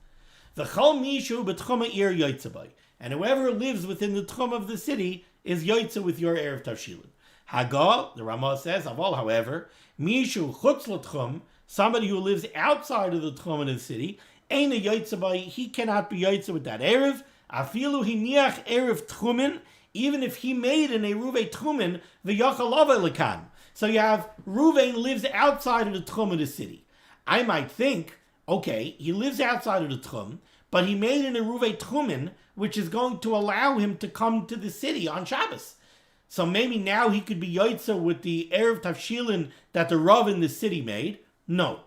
V'chol mishu b'tchum ha'ir yoytze bai. And whoever lives within the tchum of the city is yoytze with your eiruv tavshilin. Hagal, the Ramah says, avol, however, mishu chutz l'tchum, somebody who lives outside of the tchum of the city, eina yoytze bai, he cannot be yoytze with that eiruv. Afilu hiniach eiruv tchumin, even if he made an eiruv tchumin, v'yachal ava lekan. So you have Ruvain lives outside of the tchum of the city. I might think, okay, he lives outside of the tchum, but he made an eiruv tchumin, which is going to allow him to come to the city on Shabbos. So maybe now he could be yoytze with the eiruv tavshilin that the Rav in the city made. No.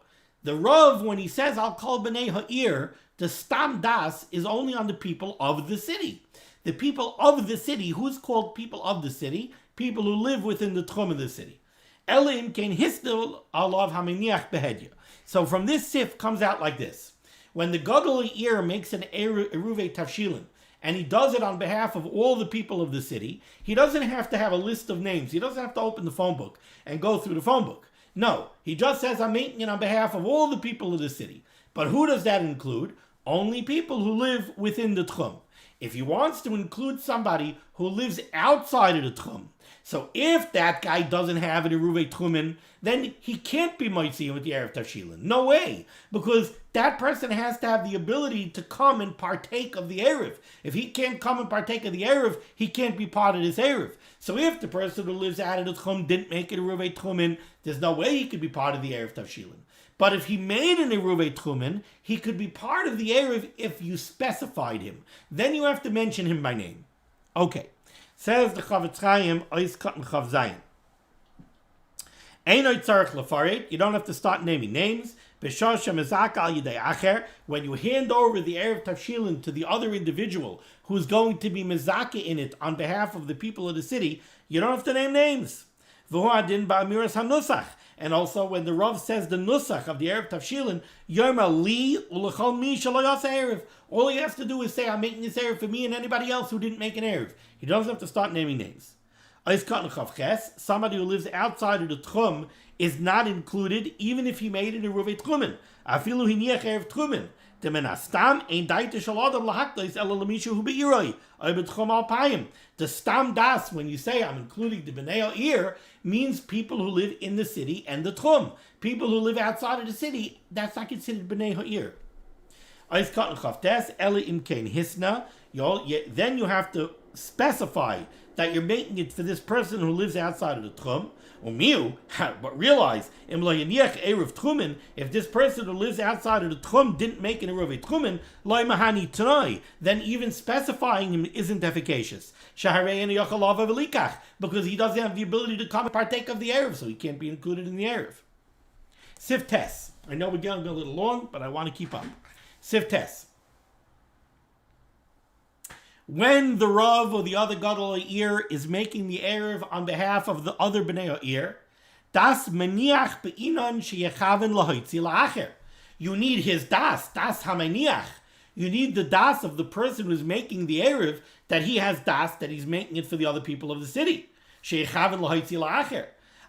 The Rav, when he says, I'll call b'nei ha'ir, the stam das is only on the people of the city. The people of the city, who's called people of the city? People who live within the tchum of the city. Elim kein histel alav haminiach behedya. So from this sif comes out like this. When the gadol ha'ir makes an eiruv tavshilin, and he does it on behalf of all the people of the city, he doesn't have to have a list of names. He doesn't have to open the phone book and go through the phone book. No, he just says, I'm making it on behalf of all the people of the city. But who does that include? Only people who live within the tchum. If he wants to include somebody who lives outside of the tchum, so if that guy doesn't have an eiruv tchumin, then he can't be moitzi with the eiruv tavshilin. No way, because that person has to have the ability to come and partake of the eiruv. If he can't come and partake of the eiruv, he can't be part of this eiruv. So if the person who lives out of the tchum didn't make an eiruv tchumin, there's no way he could be part of the eiruv tavshilin. But if he made an eiruv tchumin, he could be part of the eiruv if you specified him. Then you have to mention him by name. Okay. Says the Chavetz Chaim, Ois Katan Chav Zayin. Einoi tzarech lefaret, you don't have to start naming names. B'shah shemezaka al yidei acher, when you hand over the eiruv tavshilin to the other individual who's going to be mezaka in it on behalf of the people of the city, you don't have to name names. V'hu adin ba'amiras hanusach. And also when the Rav says the nusach of the eiruv tavshilin, Yoma li ulechol mi shelo yasa eiruv. All he has to do is say, I'm making this eiruv for me and anybody else who didn't make an eiruv. He doesn't have to start naming names. Somebody who lives outside of the tchum is not included, even if he made an eiruv tchumen. Afilu hiniach erev tchumen. The stam das, when you say I'm including the bnei ha'ir, means people who live in the city and the tchum. People who live outside of the city, that's not considered bnei ha'ir. Then you have to specify that you're making it for this person who lives outside of the tchum. But realize, if this person who lives outside of the tchum didn't make an eiruv tchumen, then even specifying him isn't efficacious. Because he doesn't have the ability to come and partake of the eiruv, so he can't be included in the eiruv. Sif tes. I know we're getting a little long, but I want to keep up. Sif tes. When the Rav or the other Gadol Ha'ir is making the eiruv on behalf of the other Bnei Ha'ir, das maniach be'inon sheyechaven lahoitzi la'acher. You need his das hamaniach. You need the das of the person who's making the eiruv, that he has das, that he's making it for the other people of the city. Sheyechaven lahoitzi la'acher.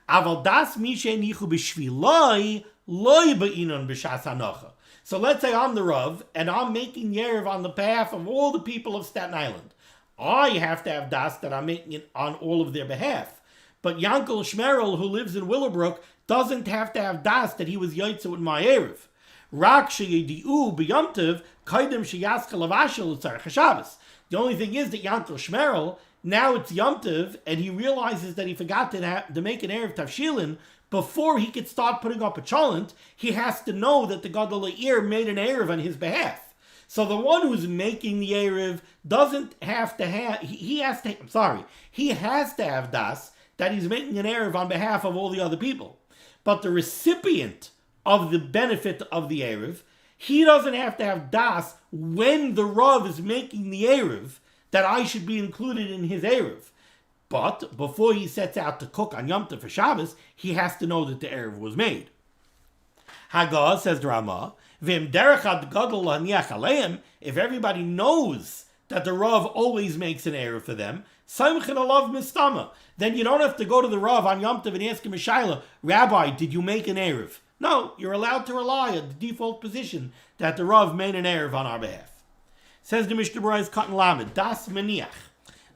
Aval das mi she'nichu b'shviloi loy be'inon b'shas hanocha. So let's say I'm the Rav, and I'm making the eiruv on the behalf of all the people of Staten Island. I have to have das that I'm making it on all of their behalf. But Yankel Shmerel, who lives in Willowbrook, doesn't have to have das that he was yaitzu in my eiruv. Rak sheyidiu b'yomtiv kaidem sheyaska lavashel utzar chashavas. The only thing is that Yankel Shmerel, now it's yomtiv, and he realizes that he forgot to make an eiruv tavshilin. Before he could start putting up a cholent, he has to know that the Gadol Ha'ir made an eiruv on his behalf. So the one who's making the eiruv doesn't have to have, he has to have das, that he's making an eiruv on behalf of all the other people. But the recipient of the benefit of the eiruv, he doesn't have to have das when the Rav is making the eiruv, that I should be included in his eiruv. But before he sets out to cook on Yom Tov for Shabbos, he has to know that the eiruv was made. Hagah, says the Ramah, V'im derech ad gadol laniach aleim, if everybody knows that the Rav always makes an eiruv for them, Samchin alav mistama, then you don't have to go to the Rav on Yom Tov and ask him a shayla, Rabbi, did you make an eiruv? No, you're allowed to rely on the default position that the Rav made an eiruv on our behalf. Says the Mishnah Berurah Cotton Lamed, das maniach.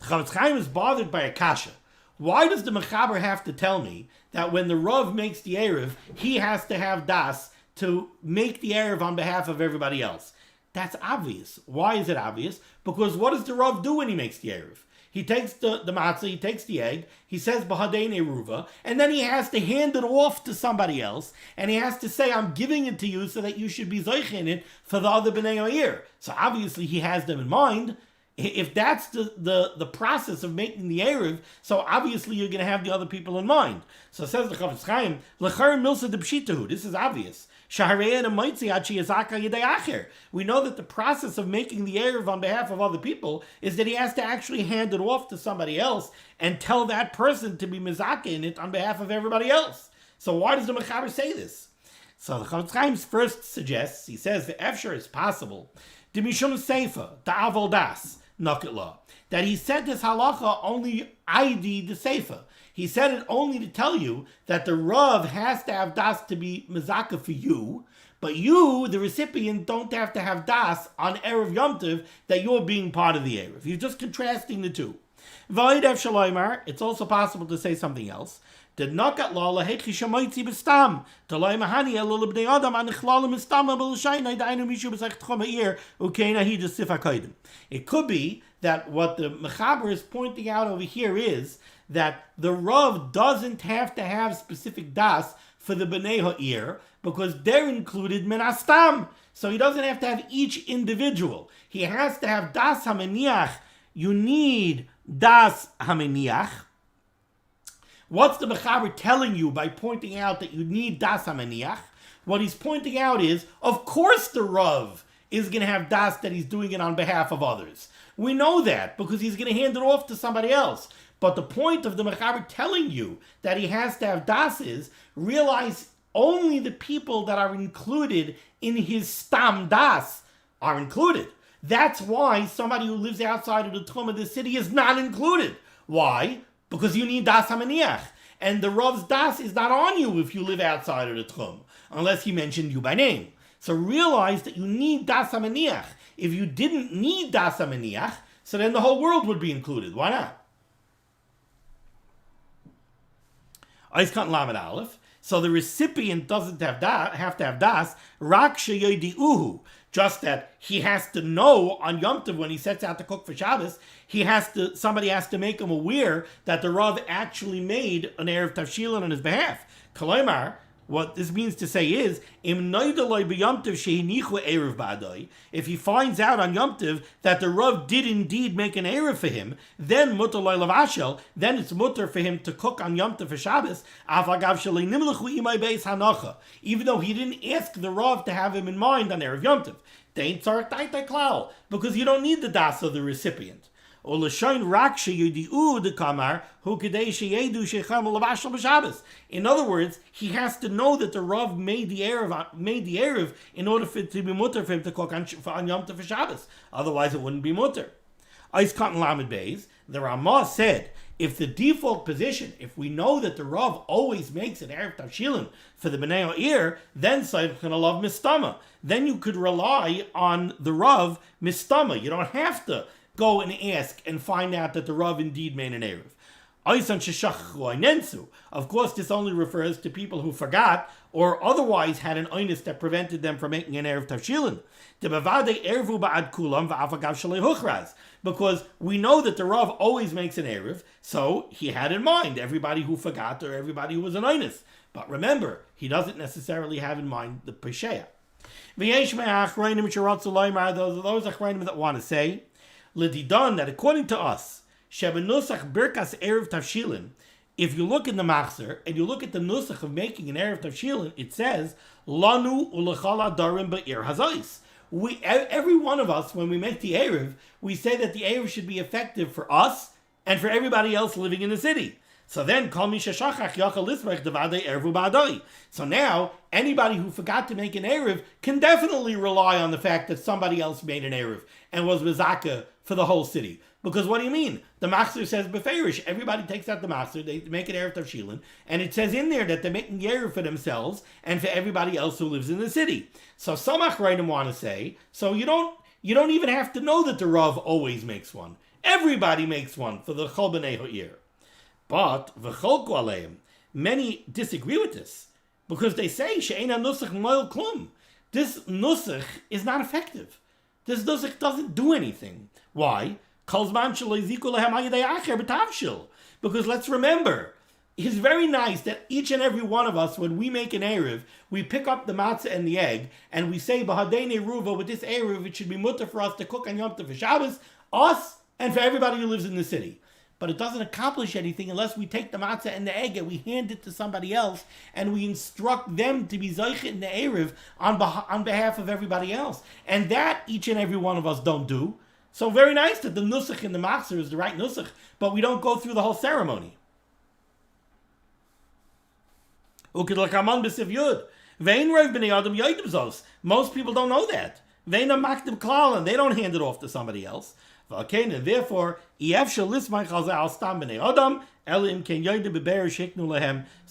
Chavetz Chaim is bothered by a kasha. Why does the Mechaber have to tell me that when the Rav makes the eiruv, he has to have das to make the eiruv on behalf of everybody else? That's obvious. Why is it obvious? Because what does the Rav do when he makes the eiruv? He takes the matzah, he takes the egg, he says b'hadein eruva, and then he has to hand it off to somebody else, and he has to say, I'm giving it to you so that you should be zoich in it for the other b'nei ha'ir. So obviously he has them in mind. If that's the process of making the eiruv, so obviously you're going to have the other people in mind. So says the Chavetz Chaim, l'char milsa de pshitahu. This is obvious. We know that the process of making the eiruv on behalf of other people is that he has to actually hand it off to somebody else and tell that person to be mizaka in it on behalf of everybody else. So why does the Mechaber say this? So the Chavetz Chaim first suggests, he says the efshar is possible, the mishum seifa, the avol das, naketla, that he said this halacha only ID the seifa. He said it only to tell you that the Rav has to have das to be mezaka for you, but you, the recipient, don't have to have das on Erev Yom Tov that you're being part of the Erev. You're just contrasting the two. It's also possible to say something else. The nakat la lahechi shamoitzi bestam to loimahani elul bnei adam anichlal mistam b'l'shayna dainu mishu b'sach tchom ha'ir ukeina he just sifakaydim. It could be that what the Mechaber is pointing out over here is that the Rav doesn't have to have specific das for the bnei ha'ir because they're included min astam. So he doesn't have to have each individual. He has to have das hameniach. You need das hameniach. What's the Mechaber telling you by pointing out that you need das hameniach? What he's pointing out is, of course the Rav is going to have das that he's doing it on behalf of others. We know that because he's going to hand it off to somebody else. But the point of the Mechaber telling you that he has to have das is, realize only the people that are included in his stam das are included. That's why somebody who lives outside of the Tchum of the city is not included. Why? because you need das hamaniach. And the Rav's das is not on you if you live outside of the Tchum, unless he mentioned you by name. So realize that you need das hamaniach. If you didn't need das hamaniach, so then the whole world would be included. Why not? Eiskat Lamed Aleph. So the recipient doesn't have to have das, rak sheyodiuhu. Just that he has to know on Yom Tov when he sets out to cook for Shabbos, somebody has to make him aware that the Rav actually made an eiruv tavshilin on his behalf. Kolaymar, what this means to say is, if he finds out on Yom Tov that the Rav did indeed make an eiruv for him, then mutar loy lavashel, then it's mutar for him to cook on Yom Tov for Shabbos, even though he didn't ask the Rav to have him in mind on Erev Yom Tov. Because you don't need the das of the recipient. In other words, he has to know that the Rav made the eiruv in order for it to be mutter for him to cook on Yom Tov for Shabbos. Otherwise, it wouldn't be mutter. The Ramah said, if the default position, if we know that the Rav always makes an eiruv tavshilin for the Bnei Ha'ir, then Seifchen Alav Mistama. Then you could rely on the Rav Mistama. You don't have to go and ask and find out that the Rav indeed made an eiruv. Of course, this only refers to people who forgot or otherwise had an oinus that prevented them from making an eiruv tavshilin. Because we know that the Rav always makes an eiruv, so he had in mind everybody who forgot or everybody who was an oinus. But remember, he doesn't necessarily have in mind the pesheya. Those achrayim that want to say, L'didan, that according to us, shebenusach birkas eiruv tavshilin, if you look in the machzer and you look at the nusach of making an eiruv tavshilin, it says lanu ulechal adarim be'ir hazais. Every one of us, when we make the eiruv, we say that the eiruv should be effective for us and for everybody else living in the city. So then, kol mi sheshachach yachal lismach devadei eruv ba'adai. So now, anybody who forgot to make an eiruv can definitely rely on the fact that somebody else made an eiruv and was mezaka for the whole city. Because what do you mean? The machzer says beferish. Everybody takes out the machzer, they make an eiruv tavshilin, and it says in there that they're making eiruv for themselves and for everybody else who lives in the city. So some achrayim want to say, so you don't even have to know that the Rav always makes one. Everybody makes one for the Chol B'nei Ha'ir. But v'cholku aleim, many disagree with this because they say she'eina nusach moil klum. This nusach is not effective. This nusach doesn't do anything. Why? Because let's remember, it's very nice that each and every one of us, when we make an eiruv, we pick up the matzah and the egg, and we say, "B'hadei eiruva," with this eiruv, it should be mutter for us to cook on Yom Tov for Shabbos, us, and for everybody who lives in the city. But it doesn't accomplish anything unless we take the matzah and the egg and we hand it to somebody else and we instruct them to be zoich in the eiruv on behalf of everybody else. And that each and every one of us don't do. So very nice that the nusach in the machzer is the right nusach, but we don't go through the whole ceremony. Most people don't know that. They don't hand it off to somebody else. And therefore, so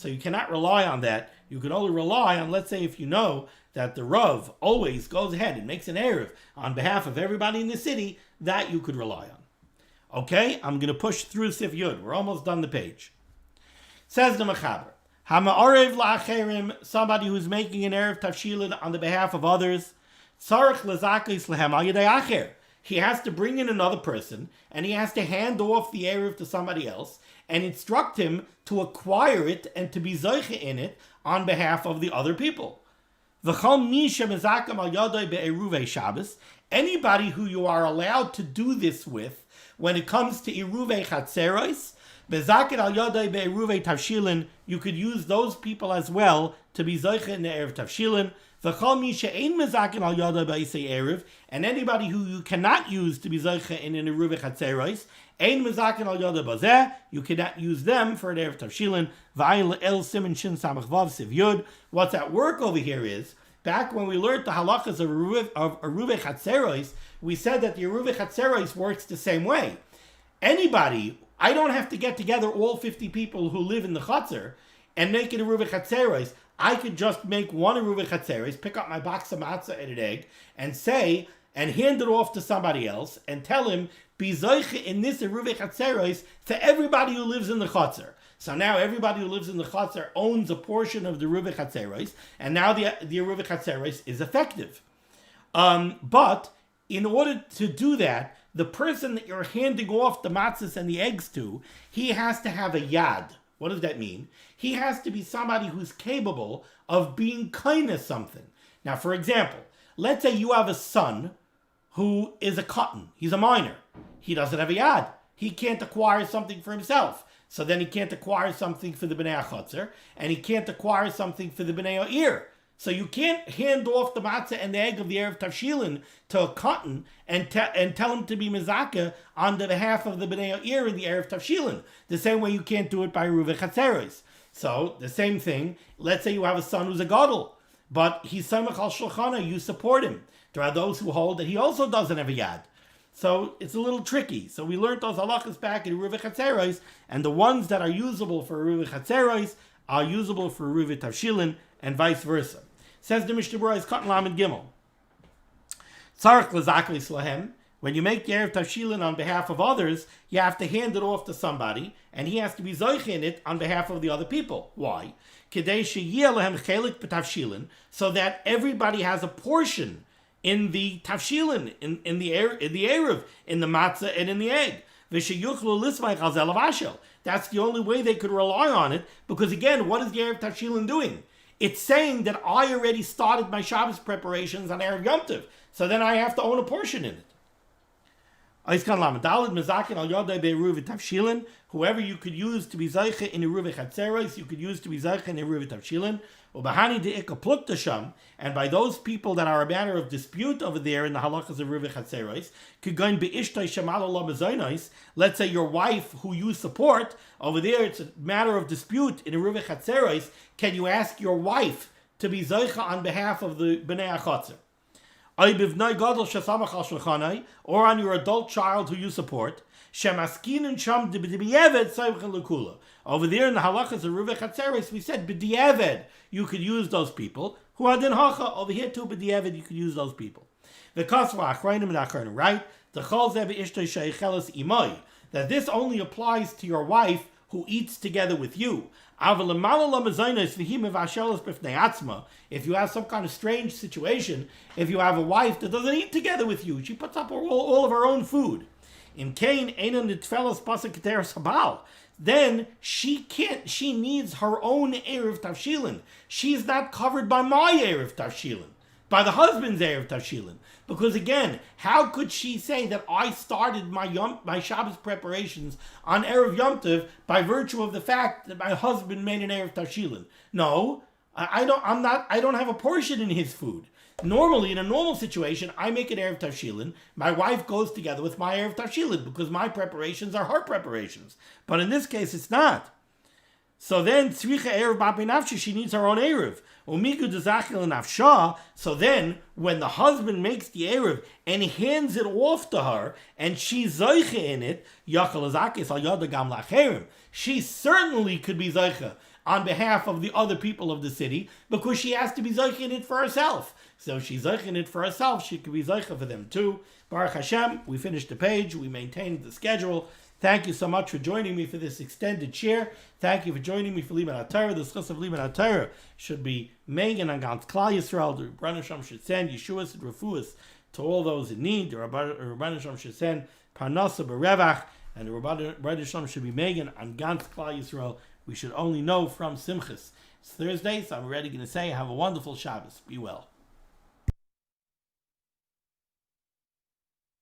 you cannot rely on that. You can only rely on, let's say, if you know that the Rav always goes ahead and makes an eiruv on behalf of everybody in the city, that you could rely on. Okay, I'm going to push through Sif Yud. We're almost done the page. Says the Mechaber, Hama'arev la'acherim, somebody who's making an eiruv tavshilin on the behalf of others, tzarich lezakis lehem al yedei acher. He has to bring in another person, and he has to hand off the eiruv to somebody else, and instruct him to acquire it and to be zoiche in it on behalf of the other people. Anybody who you are allowed to do this with, when it comes to eruv chatzeros, you could use those people as well to be zoiche in the eiruv tavshilin. And anybody who you cannot use to be zoiche in an eruv chatzeros, you cannot use them for an eiruv tavshilin. What's at work over here is, back when we learned the halachas of eruv chatzeros, we said that the eruv chatzeros works the same way. Anybody, I don't have to get together all 50 people who live in the chutzner and make it eiruv chatzeros. I could just make one eiruv chatzeros, pick up my box of matzah and an egg, and say, and hand it off to somebody else, and tell him, be zoiche in this eiruv chatzeros to everybody who lives in the chutzner. So now everybody who lives in the chutzner owns a portion of the eiruv chatzeros, and now the eiruv chatzeros is effective. But in order to do that, the person that you're handing off the matzahs and the eggs to, he has to have a yad. What does that mean? He has to be somebody who's capable of being kind of something. Now, for example, let's say you have a son who is a cotton. He's a minor. He doesn't have a yad. He can't acquire something for himself. So then he can't acquire something for the Bnei HaChotzer, and he can't acquire something for the Bnei Ha'ir. So you can't hand off the matzah and the egg of the erev tavshilin to a cotton and tell him to be mezakeh on the behalf of the Bnei Ha'ir in the erev tavshilin. The same way you can't do it by eiruv chatzeros. So the same thing, let's say you have a son who's a gadol, but he's samech al shulchana, you support him. There are those who hold that he also doesn't have a yad. So it's a little tricky. So we learned those halachas back in eiruv chatzeros, and the ones that are usable for eiruv chatzeros are usable for eiruv tavshilin, and vice versa. Says the Mishnah Berurah is Katan Lamed Gimel. Tzarech l'zaklis lahem. When you make the erev tavshilin on behalf of others, you have to hand it off to somebody, and he has to be zoich in it on behalf of the other people. Why? Kedei sheyeh lehem chelik b'tavshilin, so that everybody has a portion in the tavshilin, in the eiruv, in the matzah and in the egg. V'sheyuchlu lismay chazel avashel. That's the only way they could rely on it, because again, what is the erev tavshilin doing? It's saying that I already started my Shabbos preparations on Erev Yom Tov, so then I have to own a portion in it. Whoever you could use to be Zayche in eiruv chatzeros, you could use to be Zayche in eiruv tavshilin. And by those people that are a matter of dispute over there in the halachas of eiruv chatzeros, could go in be'ishtay shemal olam mezainos. Let's say your wife, who you support over there, it's a matter of dispute in eiruv chatzeros. Can you ask your wife to be Zayche on behalf of the Bnei HaChotzer? Or on your adult child who you support. Over there in the halachas of eiruv chatzeros, we said b'di'eved you could use those people. Who are din hacha, over here too b'di'eved you could use those people. The kasva achrayim and achrayim, right? The chol zeh be'ishtay shechelas imay, that this only applies to your wife who eats together with you. If you have some kind of strange situation, if you have a wife that doesn't eat together with you, she puts up all of her own food. In Cain, then she needs her own eiruv tavshilin. She's not covered by my eiruv tavshilin, by the husband's eiruv tavshilin. Because again, how could she say that I started my Shabbos preparations on Erev Yom Tov by virtue of the fact that my husband made an Erev tavshilin? No, I don't have a portion in his food. Normally, in a normal situation, I make an Erev tavshilin. My wife goes together with my Erev tavshilin because my preparations are her preparations. But in this case, it's not. So then, tzricha erev b'apei nafshi, she needs her own erev. Umigu d'zachil nafsha. So then, when the husband makes the erev and hands it off to her, and she's zoiche in it, yachal azakis al yada gam lacherim. She certainly could be zoiche on behalf of the other people of the city, because she has to be zoiche in it for herself. So if she's zoiche in it for herself, she could be zoiche for them too. Baruch Hashem, we finished the page, we maintained the schedule. Thank you so much for joining me for this extended share. Thank you for joining me for limud HaTorah. The schus of limud HaTorah should be Megan and Gans Klal Yisrael. The Rebbeinu Shalom should send Yeshuas and Varuious to all those in need. The Rebbeinu Shalom should send Parnasa Berevach, and the Rebbeinu Shalom should be Megan and Gans Klal Yisrael. We should only know from Simchas. It's Thursday, so I'm already going to say have a wonderful Shabbos. Be well.